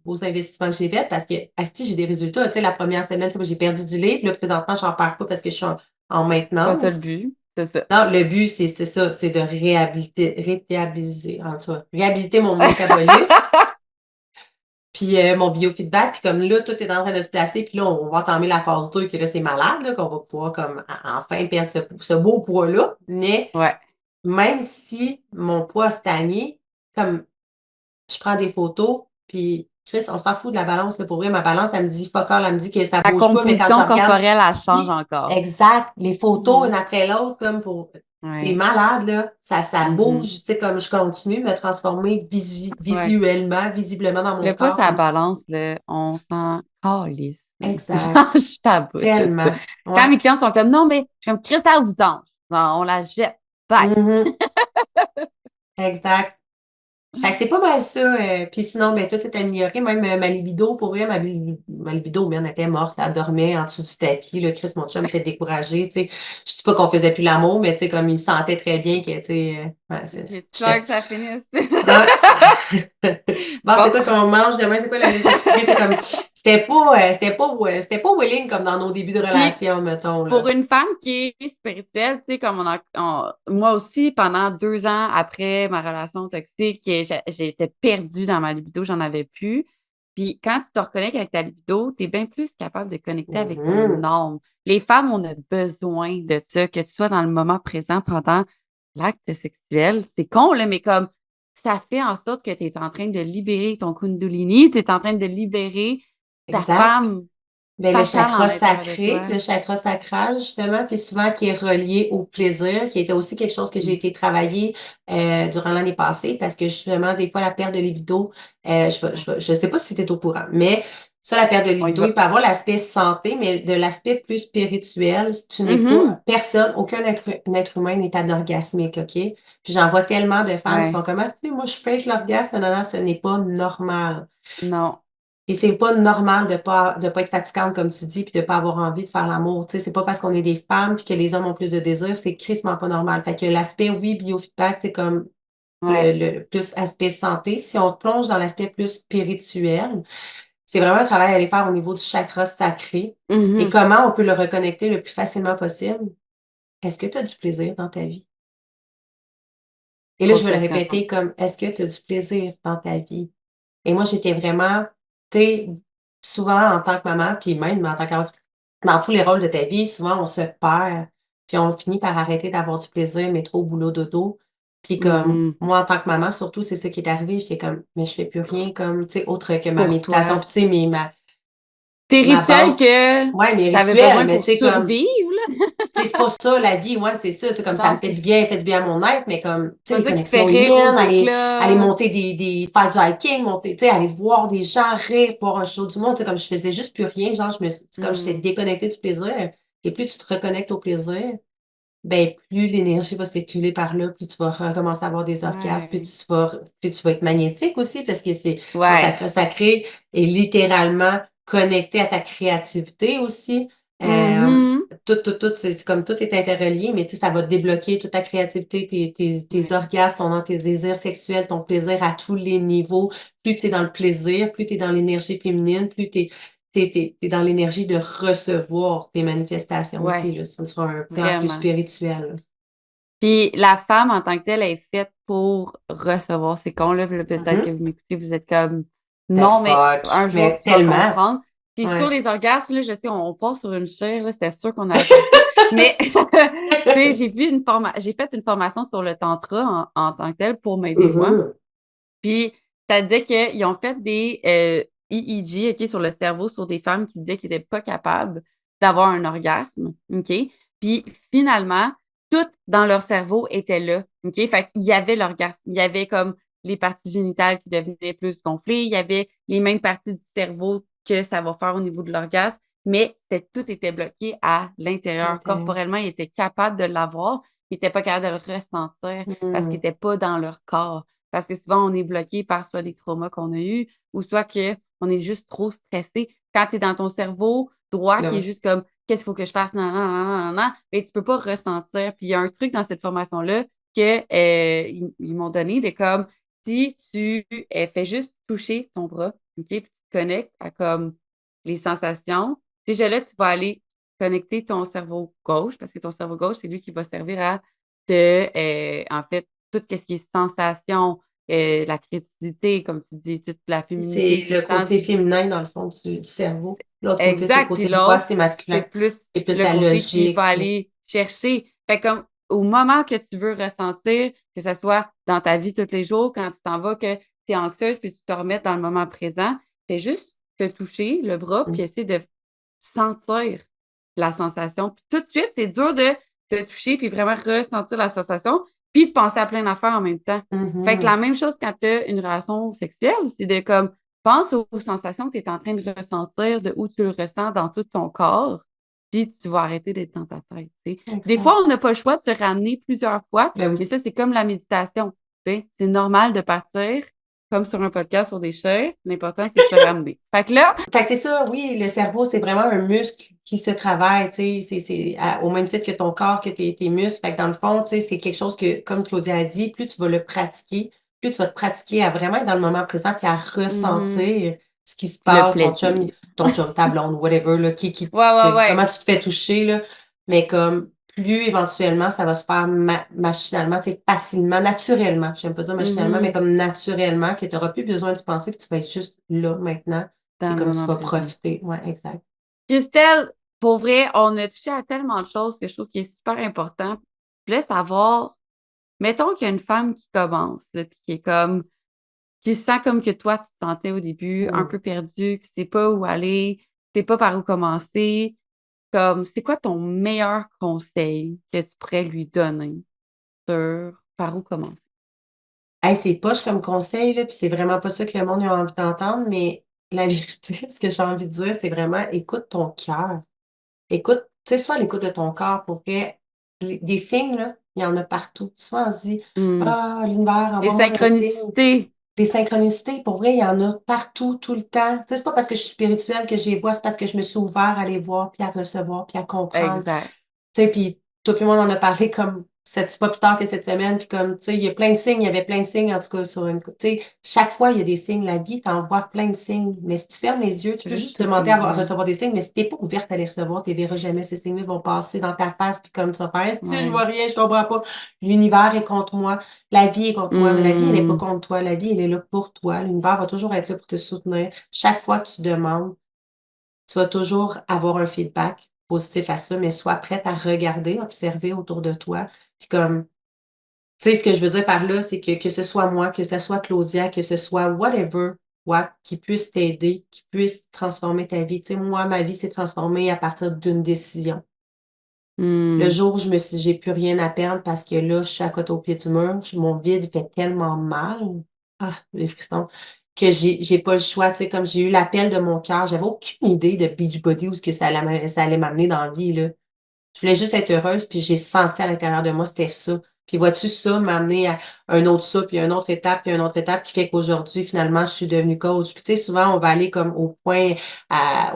Speaker 3: beau investissement que j'ai fait parce que, asti, j'ai des résultats, tu sais, la première semaine, tu sais, moi, j'ai perdu du livre, là, présentement, j'en perds pas parce que je suis en
Speaker 1: C'est pas ça le
Speaker 3: maintenance.
Speaker 1: but. C'est ça.
Speaker 3: Non, le but, c'est ça, c'est de réhabiliter, en tout cas, réhabiliter mon métabolisme, puis mon biofeedback, puis comme là, tout est en train de se placer, puis là, on va entamer la phase 2, que là, c'est malade, là, qu'on va pouvoir comme enfin perdre ce beau poids-là. Mais
Speaker 1: Ouais.
Speaker 3: même si mon poids a stagné, comme je prends des photos, puis Chris, on s'en fout de la balance, là, pour vrai, ma balance, elle me dit fuck all, elle me dit que ça
Speaker 1: Ta
Speaker 3: bouge pas, mais quand je
Speaker 1: composition
Speaker 3: regarde,
Speaker 1: corporelle, elle change
Speaker 3: oui,
Speaker 1: encore.
Speaker 3: exact, les photos, une
Speaker 1: Mhm.
Speaker 3: après l'autre, comme pour, c'est
Speaker 1: Ouais.
Speaker 3: malade, là, ça bouge,
Speaker 1: Mhm.
Speaker 3: tu sais, comme je continue de me transformer
Speaker 1: Ouais.
Speaker 3: visuellement, visiblement dans mon
Speaker 1: Le poids,
Speaker 3: corps,
Speaker 1: ça
Speaker 3: comme ça.
Speaker 1: balance, là, on s'en calisse. Genre,
Speaker 3: Exact,
Speaker 1: je suis à bout de ça.
Speaker 3: tellement,
Speaker 1: Quand
Speaker 3: ouais,
Speaker 1: mes clients sont comme, non, mais je suis comme, Christ, ça vous ange. Genre, on la jette. Bye.
Speaker 3: mhm, exact. Fait que c'est pas mal ça. Puis sinon, ben, tout s'est amélioré. Même ma libido, pour vrai, ma libido, man, elle était morte. Là, elle dormait en dessous du tapis. Là, Chris, mon chum était découragé. Tu sais. Je dis pas qu'on faisait plus l'amour, mais tu sais, comme il sentait très bien que, tu sais, ouais,
Speaker 1: J'ai peur
Speaker 3: j'étais-
Speaker 1: que ça finisse.
Speaker 3: ouais. Bon, c'est
Speaker 1: Bon,
Speaker 3: quoi qu'on mange demain? C'est quoi la liste d'épicerie? C'est comme, c'était pas willing comme dans nos débuts de
Speaker 1: puis
Speaker 3: relation, mettons, là.
Speaker 1: pour une femme qui est spirituelle, tu sais, comme moi aussi, pendant 2 ans après ma relation toxique, j'étais perdue dans ma libido, j'en avais plus. Puis quand tu te reconnectes avec ta libido, tu es bien plus capable de connecter avec ton
Speaker 3: Mhm.
Speaker 1: âme. Les femmes, on a besoin de ça, que tu sois dans le moment présent pendant l'acte sexuel. C'est con, là, mais comme ça fait en sorte que tu es en train de libérer ton kundalini, tu es en train de libérer ta
Speaker 3: Exact.
Speaker 1: femme
Speaker 3: Ben,
Speaker 1: fatale en l'intérieur de toi.
Speaker 3: le chakra sacral, justement, puis souvent qui est relié au plaisir, qui était aussi quelque chose que j'ai
Speaker 1: Mm.
Speaker 3: été travailler durant l'année passée, parce que justement, des fois, la perte de libido, je sais pas si c'était au courant, mais ça, la perte de
Speaker 1: On y
Speaker 3: libido, il
Speaker 1: va.
Speaker 3: peut avoir l'aspect santé, mais de l'aspect plus spirituel, tu n'es
Speaker 1: Mhm.
Speaker 3: pas, personne, aucun être humain n'est anorgasmique, OK? Puis j'en vois tellement de femmes qui sont
Speaker 1: Ouais.
Speaker 3: comme, ah, tu sais, moi, je fake l'orgasme, non, non, ce n'est pas normal.
Speaker 1: Non.
Speaker 3: Et c'est pas normal de pas être fatigante, comme tu dis, puis de pas avoir envie de faire l'amour. Tu sais, c'est pas parce qu'on est des femmes puis que les hommes ont plus de désir, c'est crissement pas normal. Fait que l'aspect, oui, biofeedback, c'est comme
Speaker 1: Ouais.
Speaker 3: le plus aspect santé. Si on plonge dans l'aspect plus spirituel, c'est vraiment un travail à aller faire au niveau du chakra sacré. Et
Speaker 1: Mhm.
Speaker 3: comment on peut le reconnecter le plus facilement possible? Est-ce que tu as du plaisir dans ta vie? Et là, je
Speaker 1: Grosse
Speaker 3: vais le
Speaker 1: question.
Speaker 3: répéter comme, est-ce que tu as du plaisir dans ta vie? Et moi, j'étais vraiment, tu sais, souvent en tant que maman, puis même en tant qu'autre, dans tous les rôles de ta vie, souvent on se perd, puis on finit par arrêter d'avoir du plaisir, mais trop boulot dodo. Puis comme,
Speaker 1: Mhm.
Speaker 3: moi, en tant que maman, surtout, c'est ça qui est arrivé. J'étais comme, mais je fais plus rien comme, tu sais, autre que ma
Speaker 1: Pour
Speaker 3: méditation.
Speaker 1: toi.
Speaker 3: Puis tu sais,
Speaker 1: Tes
Speaker 3: ma
Speaker 1: rituels
Speaker 3: base,
Speaker 1: que
Speaker 3: ouais, mes
Speaker 1: t'avais
Speaker 3: rituels,
Speaker 1: besoin
Speaker 3: mais
Speaker 1: pour
Speaker 3: tu sais, comme,
Speaker 1: survivre, là.
Speaker 3: tu sais, c'est pas ça la vie, ouais, c'est ça, tu sais, comme ça
Speaker 1: Non,
Speaker 3: me fait
Speaker 1: c'est
Speaker 3: du bien, fait du bien à mon être, mais comme, tu sais,
Speaker 1: pas
Speaker 3: les
Speaker 1: ça qui te fait
Speaker 3: connexions
Speaker 1: rire aux
Speaker 3: humaines, aller
Speaker 1: éclats.
Speaker 3: monter faire du hiking, monter, tu sais, aller voir des gens rire, voir un show du monde, tu sais, comme je faisais juste plus rien, genre, c'est comme j'étais
Speaker 1: Hmm.
Speaker 3: déconnectée du plaisir, et plus tu te reconnectes au plaisir, ben, plus l'énergie va circuler par là, plus tu vas recommencer à avoir des orgasmes,
Speaker 1: Ouais.
Speaker 3: plus tu vas être magnétique aussi, parce que moi,
Speaker 1: Ouais.
Speaker 3: sacré est littéralement connecté à ta créativité aussi. Euh,
Speaker 1: Mhm.
Speaker 3: tout, c'est comme tout est interrelié, mais tu sais, ça va débloquer toute ta créativité, tes
Speaker 1: Ouais.
Speaker 3: orgasmes, tes désirs sexuels, ton plaisir à tous les niveaux. Plus tu es dans le plaisir, plus tu es dans l'énergie féminine, plus t'es dans l'énergie de recevoir tes manifestations aussi,
Speaker 1: Ouais.
Speaker 3: là. Ce sera un plan plus
Speaker 1: Vraiment.
Speaker 3: spirituel.
Speaker 1: Puis la femme en tant que telle est faite pour recevoir. C'est con, là. Puis là, peut-être que
Speaker 3: Mhm.
Speaker 1: vous m'écoutez, vous êtes comme
Speaker 3: The
Speaker 1: non, mais
Speaker 3: fuck.
Speaker 1: un jour,
Speaker 3: Mais
Speaker 1: tu vas
Speaker 3: tellement.
Speaker 1: comprendre. Puis sur
Speaker 3: Ouais.
Speaker 1: les orgasmes, là, je sais, on part sur une chaire, là, c'était sûr qu'on allait faire ça. Mais tu sais, j'ai fait une formation sur le tantra en tant que tel pour m'aider moi.
Speaker 3: Mhm.
Speaker 1: Puis, ça disait qu'ils ont fait des EEG, OK, sur le cerveau, sur des femmes qui disaient qu'ils n'étaient pas capables d'avoir un orgasme, OK? Puis, finalement, tout dans leur cerveau était là, OK? Fait qu'il y avait l'orgasme. Il y avait comme les parties génitales qui devenaient plus gonflées. Il y avait les mêmes parties du cerveau que ça va faire au niveau de l'orgasme. Mais tout était bloqué à l'intérieur.
Speaker 3: Intéressant.
Speaker 1: Corporellement, ils étaient capables de l'avoir. Ils n'étaient pas capables de le ressentir parce qu'ils
Speaker 3: Mhm.
Speaker 1: n'étaient pas dans leur corps. Parce que souvent, on est bloqué par soit des traumas qu'on a eus ou soit qu'on est juste trop stressé. Quand tu es dans ton cerveau droit
Speaker 3: Ben
Speaker 1: qui est
Speaker 3: oui.
Speaker 1: juste comme qu'est-ce qu'il faut que je fasse, non, non, non, non, non, mais tu peux pas ressentir. Puis il y a un truc dans cette formation-là que ils m'ont donné de comme si tu fais juste toucher ton bras, OK, puis tu te connectes à comme les sensations, déjà là, tu vas aller connecter ton cerveau gauche, parce que ton cerveau gauche, c'est lui qui va servir à en fait, tout ce qui est sensation, la créativité, comme tu dis, toute la
Speaker 3: C'est
Speaker 1: féminité.
Speaker 3: le côté féminin, dans le fond, du cerveau. L'autre côté, c'est le
Speaker 1: Exact. Puis
Speaker 3: côté droit,
Speaker 1: l'autre,
Speaker 3: c'est
Speaker 1: c'est
Speaker 3: masculin.
Speaker 1: plus
Speaker 3: Et plus
Speaker 1: le
Speaker 3: la
Speaker 1: côté qui va
Speaker 3: logique, puis...
Speaker 1: aller chercher. Fait comme au moment que tu veux ressentir, que ce soit dans ta vie tous les jours, quand tu t'en vas, que tu es anxieuse, puis tu te remets dans le moment présent, fais juste te toucher le bras, puis essayer de sentir la sensation. Puis tout de suite, c'est dur de te toucher, puis vraiment ressentir la sensation, puis de penser à plein d'affaires en même temps. Fait que la
Speaker 3: Mhm.
Speaker 1: même chose quand tu as une relation sexuelle, c'est de comme pense aux sensations que tu es en train de ressentir, de où tu le ressens dans tout ton corps, puis tu vas arrêter d'être dans ta tête. Tu sais. Des fois,
Speaker 3: Exact.
Speaker 1: on n'a pas le choix de se ramener plusieurs fois,
Speaker 3: Ben
Speaker 1: mais
Speaker 3: oui.
Speaker 1: ça, c'est comme la méditation. Tu sais. C'est normal de partir, comme sur un podcast sur des chairs. L'important, c'est de se ramener. Fait que là,
Speaker 3: Fait que c'est ça, oui, le cerveau, c'est vraiment un muscle qui se travaille, tu sais, au même titre que ton corps, que tes muscles. Fait que dans le fond, tu sais, c'est quelque chose que, comme Claudia a dit, plus tu vas le pratiquer, plus tu vas te pratiquer à vraiment être dans le moment présent puis à
Speaker 1: mhm,
Speaker 3: ressentir ce qui se
Speaker 1: le
Speaker 3: passe,
Speaker 1: plaisir.
Speaker 3: ton chum, ta blonde, whatever, là,
Speaker 1: Ouais,
Speaker 3: tu
Speaker 1: ouais,
Speaker 3: sais, comment
Speaker 1: ouais.
Speaker 3: tu te fais toucher, là. Mais comme, plus éventuellement, ça va se faire machinalement, c'est facilement, naturellement. J'aime pas dire machinalement, mais
Speaker 1: Mhm,
Speaker 3: comme naturellement, que tu n'auras plus besoin de penser puis tu vas être juste là, maintenant. Puis
Speaker 1: dans le
Speaker 3: comme tu
Speaker 1: moment
Speaker 3: vas
Speaker 1: présent.
Speaker 3: profiter. Ouais, exact.
Speaker 1: Christelle, pour vrai, on a touché à tellement de choses que je trouve qui est super important. Je voulais savoir, mettons qu'il y a une femme qui commence, là, puis qui est comme, qui se sent comme que toi, tu te sentais au début, un
Speaker 3: Hmm.
Speaker 1: peu perdu, que tu sais pas où aller, tu sais pas par où commencer. Comme, c'est quoi ton meilleur conseil que tu pourrais lui donner sur par où commencer?
Speaker 3: Hey, c'est poche comme conseil, là, puis c'est vraiment pas ça que le monde a envie d'entendre, mais la vérité, ce que j'ai envie de dire, c'est vraiment écoute ton cœur. Écoute, tu sais, sois à l'écoute de ton corps pour vrai. Des signes, là, il y en a partout. Soit on se dit,
Speaker 1: Hmm.
Speaker 3: ah, l'univers,
Speaker 1: Les
Speaker 3: envoie-moi un signe.
Speaker 1: synchronicités.
Speaker 3: Des synchronicités, pour vrai, il y en a partout, tout le temps. Tu sais, c'est pas parce que je suis spirituelle que je les vois, c'est parce que je me suis ouvert à les voir, puis à recevoir, puis à comprendre.
Speaker 1: Exact.
Speaker 3: Tu sais, puis toi puis moi, on en a parlé comme c'est pas plus tard que cette semaine, puis comme, tu sais, il y a plein de signes, il y avait plein de signes, en tout cas, sur une... Tu sais, chaque fois, il y a des signes. La vie t'envoie plein de signes. Mais si tu fermes les yeux, tu peux
Speaker 1: Juste
Speaker 3: juste
Speaker 1: tous
Speaker 3: demander
Speaker 1: les
Speaker 3: à
Speaker 1: yeux.
Speaker 3: recevoir des signes, mais si t'es pas ouverte à les recevoir, tu les verras jamais. Ces signes-là vont passer dans ta face, puis comme tu vas faire, tu sais, je
Speaker 1: Ouais.
Speaker 3: vois rien, je comprends pas. L'univers est contre moi. La vie est contre moi, mais la vie, elle est pas
Speaker 1: Hmm.
Speaker 3: contre toi. La vie, elle est là pour toi. L'univers va toujours être là pour te soutenir. Chaque fois que tu demandes, tu vas toujours avoir un feedback positif à ça, mais sois prête à regarder, observer autour de toi, puis comme Tu sais, ce que je veux dire par là, c'est que ce soit moi, que ce soit Claudia, que ce soit whatever, what, qui puisse t'aider, qui puisse transformer ta vie. Tu sais, moi, ma vie s'est transformée à partir d'une décision. Le jour où j'ai plus rien à perdre parce que là, je suis à côté au pied du mur, mon vide fait tellement mal. Ah, les frissons. Que j'ai pas le choix, tu sais, comme j'ai eu l'appel de mon cœur, j'avais aucune idée de Beachbody ou ce que ça allait m'amener dans la vie, là. Je voulais juste être heureuse, puis j'ai senti à l'intérieur de moi, c'était ça. Puis vois-tu, ça m'a amené à un autre ça, puis une autre étape, puis une autre étape qui fait qu'aujourd'hui, finalement, je suis devenue coach. Puis tu sais, souvent, on va aller comme au point,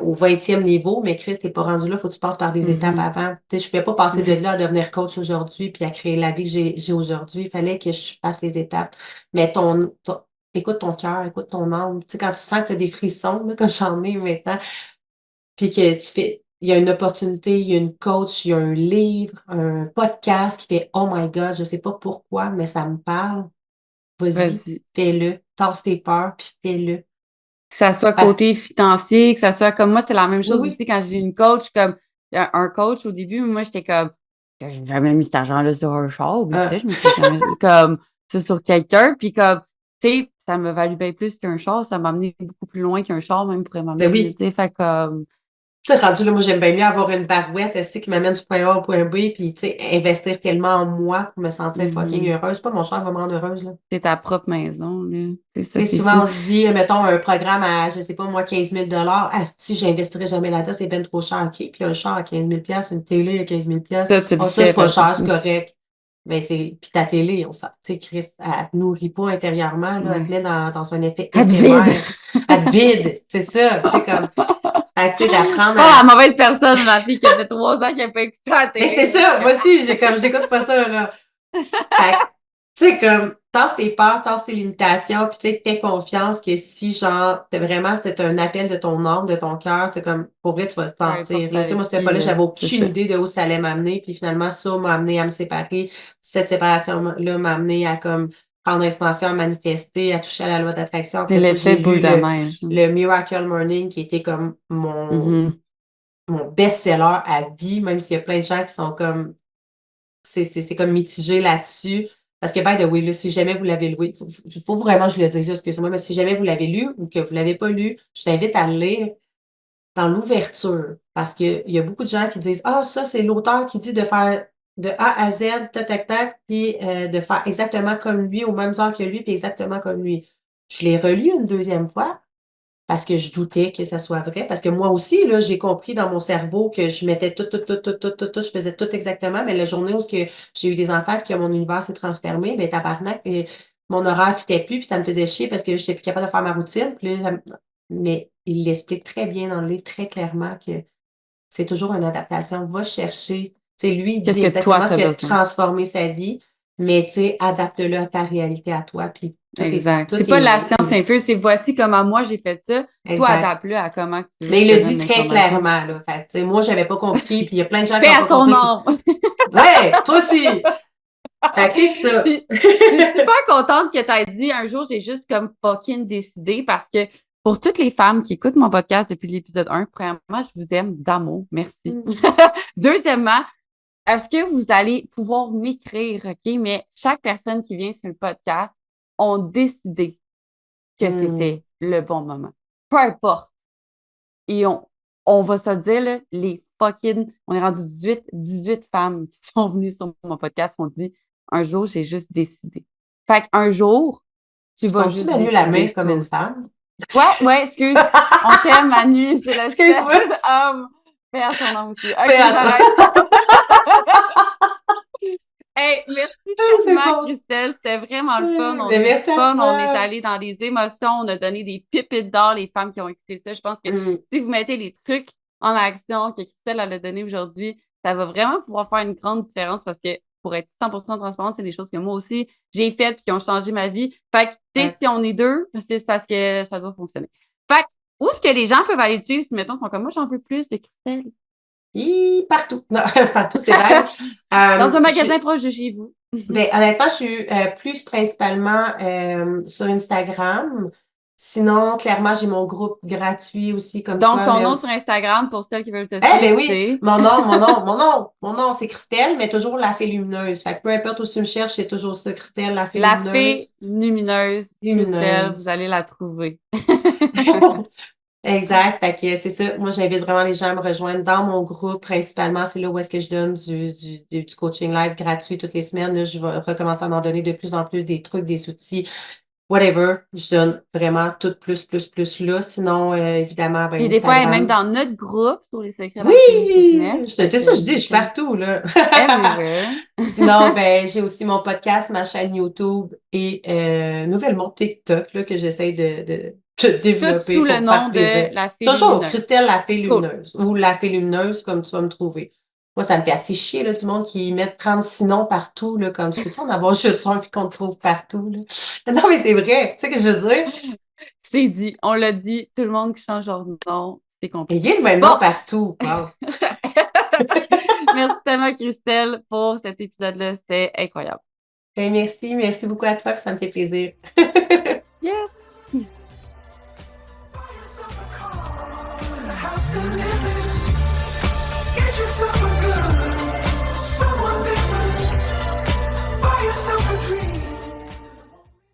Speaker 3: au 20e niveau, mais Chris, t'es pas rendu là, faut que tu passes par des étapes avant. Tu sais, je pouvais pas passer de là à devenir coach aujourd'hui, puis à créer la vie que j'ai aujourd'hui. Il fallait que je fasse les étapes. Mais écoute ton cœur, écoute ton âme. Tu sais, quand tu sens que t'as des frissons, là, comme j'en ai maintenant, puis que il y a une opportunité, il y a une coach, il y a un livre, un podcast qui fait Oh my God, je sais pas pourquoi, mais ça me parle. Vas-y,
Speaker 1: Vas-y.
Speaker 3: fais-le. Tasse tes peurs, puis fais-le.
Speaker 1: Que ça soit
Speaker 3: Parce que
Speaker 1: côté financier, que ça soit comme moi, c'est la même
Speaker 3: oui,
Speaker 1: chose
Speaker 3: oui.
Speaker 1: aussi quand j'ai une coach, comme un coach au début, moi, j'étais comme, j'ai jamais mis cet argent-là sur un char, oui,
Speaker 3: Euh,
Speaker 1: ça, je mettrais jamais comme ça sur quelqu'un, puis comme, tu sais, ça m'a valu bien plus qu'un char, ça m'a amené beaucoup plus loin qu'un char, même pourrait
Speaker 3: ben
Speaker 1: m'amener,
Speaker 3: oui.
Speaker 1: tu sais, fait comme,
Speaker 3: Tu sais, rendu là, moi, j'aime bien mieux avoir une barouette, tu sais, qui m'amène du point A au point B, puis, tu sais, investir tellement en moi pour me sentir fucking
Speaker 1: mhm,
Speaker 3: heureuse. C'est pas mon char qui va me rendre heureuse, là.
Speaker 1: c'est ta propre maison, là, c'est ça,
Speaker 3: Tu sais,
Speaker 1: c'est
Speaker 3: souvent,
Speaker 1: fou.
Speaker 3: on se dit, mettons, un programme à, je sais pas, moi, 15 000 ah, si j'investirais jamais là-dedans, c'est ben trop cher. OK, puis un char à 15 000 une télé à 15 000
Speaker 1: Ça, tu le
Speaker 3: oh, ça,
Speaker 1: fais
Speaker 3: c'est pas
Speaker 1: parce que,
Speaker 3: cher, c'est correct. Mais puis ta télé, on sent, tu sais, Chris, elle te nourrit pas intérieurement, là, elle te
Speaker 1: ouais.
Speaker 3: met dans un effet
Speaker 1: À te vide.
Speaker 3: éphémère. Elle te vide, c'est ça, tu sais, comme, tu sais,
Speaker 1: Tu
Speaker 3: d'apprendre
Speaker 1: parles à
Speaker 3: à,
Speaker 1: la mauvaise personne, la fille qui a fait 3 ans qui n'a pas écouté la
Speaker 3: mais c'est
Speaker 1: télé, là,
Speaker 3: ça,
Speaker 1: que...
Speaker 3: moi aussi, j'écoute pas ça, là. Fait que, tu sais, comme, tasse tes peurs, tasse tes limitations, puis tu sais, fais confiance que si, genre, c'était un appel de ton âme, de ton cœur, tu sais, comme, pour vrai, tu vas te
Speaker 1: Peu
Speaker 3: sentir,
Speaker 1: importe
Speaker 3: là. Tu sais, moi,
Speaker 1: avec
Speaker 3: cette
Speaker 1: qui,
Speaker 3: fois-là,
Speaker 1: là,
Speaker 3: j'avais
Speaker 1: c'est
Speaker 3: aucune
Speaker 1: ça.
Speaker 3: idée de où ça allait m'amener, puis finalement, ça m'a amené à me séparer. Cette séparation-là m'a amené à, comme, prendre expansion, à manifester, à toucher à la loi d'attraction.
Speaker 1: C'est
Speaker 3: Après ça,
Speaker 1: l'effet
Speaker 3: j'ai lu
Speaker 1: boule de neige.
Speaker 3: le Miracle Morning, qui était comme
Speaker 1: Mhm.
Speaker 3: mon best-seller à vie, même s'il y a plein de gens qui sont comme, c'est comme mitigé là-dessus. Parce que, by the way, là, si jamais vous l'avez lu, faut vraiment que je le dise, là, excusez-moi, mais si jamais vous l'avez lu ou que vous l'avez pas lu, je t'invite à le lire dans l'ouverture. Parce qu'il y a beaucoup de gens qui disent, ah, ça, c'est l'auteur qui dit de faire de A à Z, tac, tac, tac, puis de faire exactement comme lui, aux mêmes heures que lui, puis exactement comme lui. Je l'ai relu une deuxième fois parce que je doutais que ça soit vrai. Parce que moi aussi, là, j'ai compris dans mon cerveau que je mettais tout, je faisais tout exactement. Mais la journée où j'ai eu des enfants, que mon univers s'est transformé, ben tabarnak, mon horaire fitait plus, puis ça me faisait chier parce que je n'étais plus capable de faire ma routine. Puis là, mais il l'explique très bien dans le livre, très clairement, que c'est toujours une adaptation. Va chercher. Tu sais, lui, il
Speaker 1: Qu'est-ce
Speaker 3: dit
Speaker 1: que toi,
Speaker 3: exactement ce
Speaker 1: t'as
Speaker 3: qui a
Speaker 1: besoin?
Speaker 3: transformé sa vie, mais tu sais, adapte-le à ta réalité, à toi. Puis
Speaker 1: Exact.
Speaker 3: tout
Speaker 1: C'est pas la
Speaker 3: est
Speaker 1: science infuse, c'est voici comment moi j'ai fait ça. Toi,
Speaker 3: exact.
Speaker 1: adapte-le à comment tu veux
Speaker 3: Mais
Speaker 1: que
Speaker 3: il
Speaker 1: je
Speaker 3: le
Speaker 1: te
Speaker 3: dit
Speaker 1: donne
Speaker 3: très
Speaker 1: l'information.
Speaker 3: clairement, là. Fait que, tu sais, moi, j'avais pas compris, puis il y a plein de gens qui
Speaker 1: Paix
Speaker 3: n'ont
Speaker 1: à
Speaker 3: pas
Speaker 1: son
Speaker 3: compris.
Speaker 1: nom!
Speaker 3: Ouais, toi aussi! Fait que c'est ça.
Speaker 1: Puis, je suis super contente que tu aies dit un jour, j'ai juste comme fucking décidé parce que pour toutes les femmes qui écoutent mon podcast depuis l'épisode 1, premièrement, je vous aime d'amour. Merci.
Speaker 3: Mm.
Speaker 1: Deuxièmement, est-ce que vous allez pouvoir m'écrire, OK? Mais chaque personne qui vient sur le podcast ont décidé que
Speaker 3: Mm.
Speaker 1: c'était le bon moment. Peu importe. Et on va se dire, là, les fucking, on est rendu 18 femmes qui sont venues sur mon podcast, on dit, un jour, j'ai juste décidé. Fait qu'un jour, tu
Speaker 3: Tu
Speaker 1: vas
Speaker 3: comptes-tu
Speaker 1: juste
Speaker 3: Manu la main
Speaker 1: décider,
Speaker 3: comme
Speaker 1: toi
Speaker 3: une
Speaker 1: aussi.
Speaker 3: femme?
Speaker 1: Ouais, ouais, excuse. On t'aime, Manu, c'est le seul
Speaker 3: Excuse-moi.
Speaker 1: homme. Fais à son nom aussi.
Speaker 3: Fais
Speaker 1: OK,
Speaker 3: attends.
Speaker 1: j'arrête. Hey, merci
Speaker 3: Ah, c'est
Speaker 1: tellement,
Speaker 3: bon.
Speaker 1: Christelle. C'était vraiment le fun. On a
Speaker 3: Mais
Speaker 1: eu du
Speaker 3: merci à
Speaker 1: fun. On est
Speaker 3: toi.
Speaker 1: allé dans des émotions. On a donné des pépites d'or, les femmes qui ont écouté ça. Je pense que
Speaker 3: Mm.
Speaker 1: si vous mettez les trucs en action que Christelle elle a donné aujourd'hui, ça va vraiment pouvoir faire une grande différence parce que pour être 100% transparente, c'est des choses que moi aussi j'ai faites et qui ont changé ma vie. Fait que, tu sais,
Speaker 3: Ouais.
Speaker 1: si on est deux, c'est parce que ça doit fonctionner. Fait que, où est-ce que les gens peuvent aller te suivre si, mettons, sont comme moi, j'en veux plus de Christelle?
Speaker 3: Partout. Non, partout, c'est vague.
Speaker 1: Dans un
Speaker 3: Je
Speaker 1: magasin
Speaker 3: suis
Speaker 1: proche de chez vous.
Speaker 3: Ben, honnêtement, je suis plus principalement sur Instagram. Sinon, clairement, j'ai mon groupe gratuit aussi, comme
Speaker 1: Donc,
Speaker 3: toi,
Speaker 1: ton
Speaker 3: mais...
Speaker 1: nom sur Instagram, pour celles qui veulent te
Speaker 3: Eh ben
Speaker 1: suivre,
Speaker 3: oui,
Speaker 1: c'est
Speaker 3: mon nom, c'est Christelle, mais toujours la fée lumineuse. Fait que peu importe où tu me cherches, c'est toujours ça, Christelle, la fée
Speaker 1: la fée
Speaker 3: lumineuse.
Speaker 1: lumineuse, Christelle, vous
Speaker 3: Lumineuse.
Speaker 1: allez la trouver.
Speaker 3: Exact. Fait que c'est ça. Moi, j'invite vraiment les gens à me rejoindre dans mon groupe. Principalement, c'est là où est-ce que je donne du coaching live gratuit toutes les semaines. Là, je vais recommencer à en donner de plus en plus des trucs, des outils, whatever. Je donne vraiment tout plus là. Sinon, évidemment, ben,
Speaker 1: Puis des fois, elle est même
Speaker 3: Instagram.
Speaker 1: dans notre groupe sur les secrets
Speaker 3: Oui!
Speaker 1: d'Alchimie Fitness. Fait
Speaker 3: C'est ça,
Speaker 1: que
Speaker 3: je dis, je suis partout, là.
Speaker 1: everywhere.
Speaker 3: Sinon, ben, j'ai aussi mon podcast, ma chaîne YouTube et nouvellement TikTok là, que j'essaie de
Speaker 1: Tout
Speaker 3: développer
Speaker 1: sous le
Speaker 3: pour faire
Speaker 1: nom
Speaker 3: plaisir.
Speaker 1: de la fée
Speaker 3: Toujours
Speaker 1: lumineuse.
Speaker 3: Christelle la fée
Speaker 1: Cool.
Speaker 3: lumineuse ou la fée lumineuse comme tu vas me trouver. Moi, ça me fait assez chier là, du monde qui met 36 noms partout, là, comme tu peux en avoir juste un puis qu'on te trouve partout, là. Non, mais c'est vrai, tu sais ce que je veux dire?
Speaker 1: C'est dit, on l'a dit, tout le monde qui change leur nom, c'est
Speaker 3: Il y
Speaker 1: compliqué.
Speaker 3: a le même
Speaker 1: Bon,
Speaker 3: nom partout. Wow.
Speaker 1: merci tellement Christelle pour cet épisode-là, c'était incroyable.
Speaker 3: Ben, merci beaucoup à toi, puis ça me fait plaisir.
Speaker 1: Yes!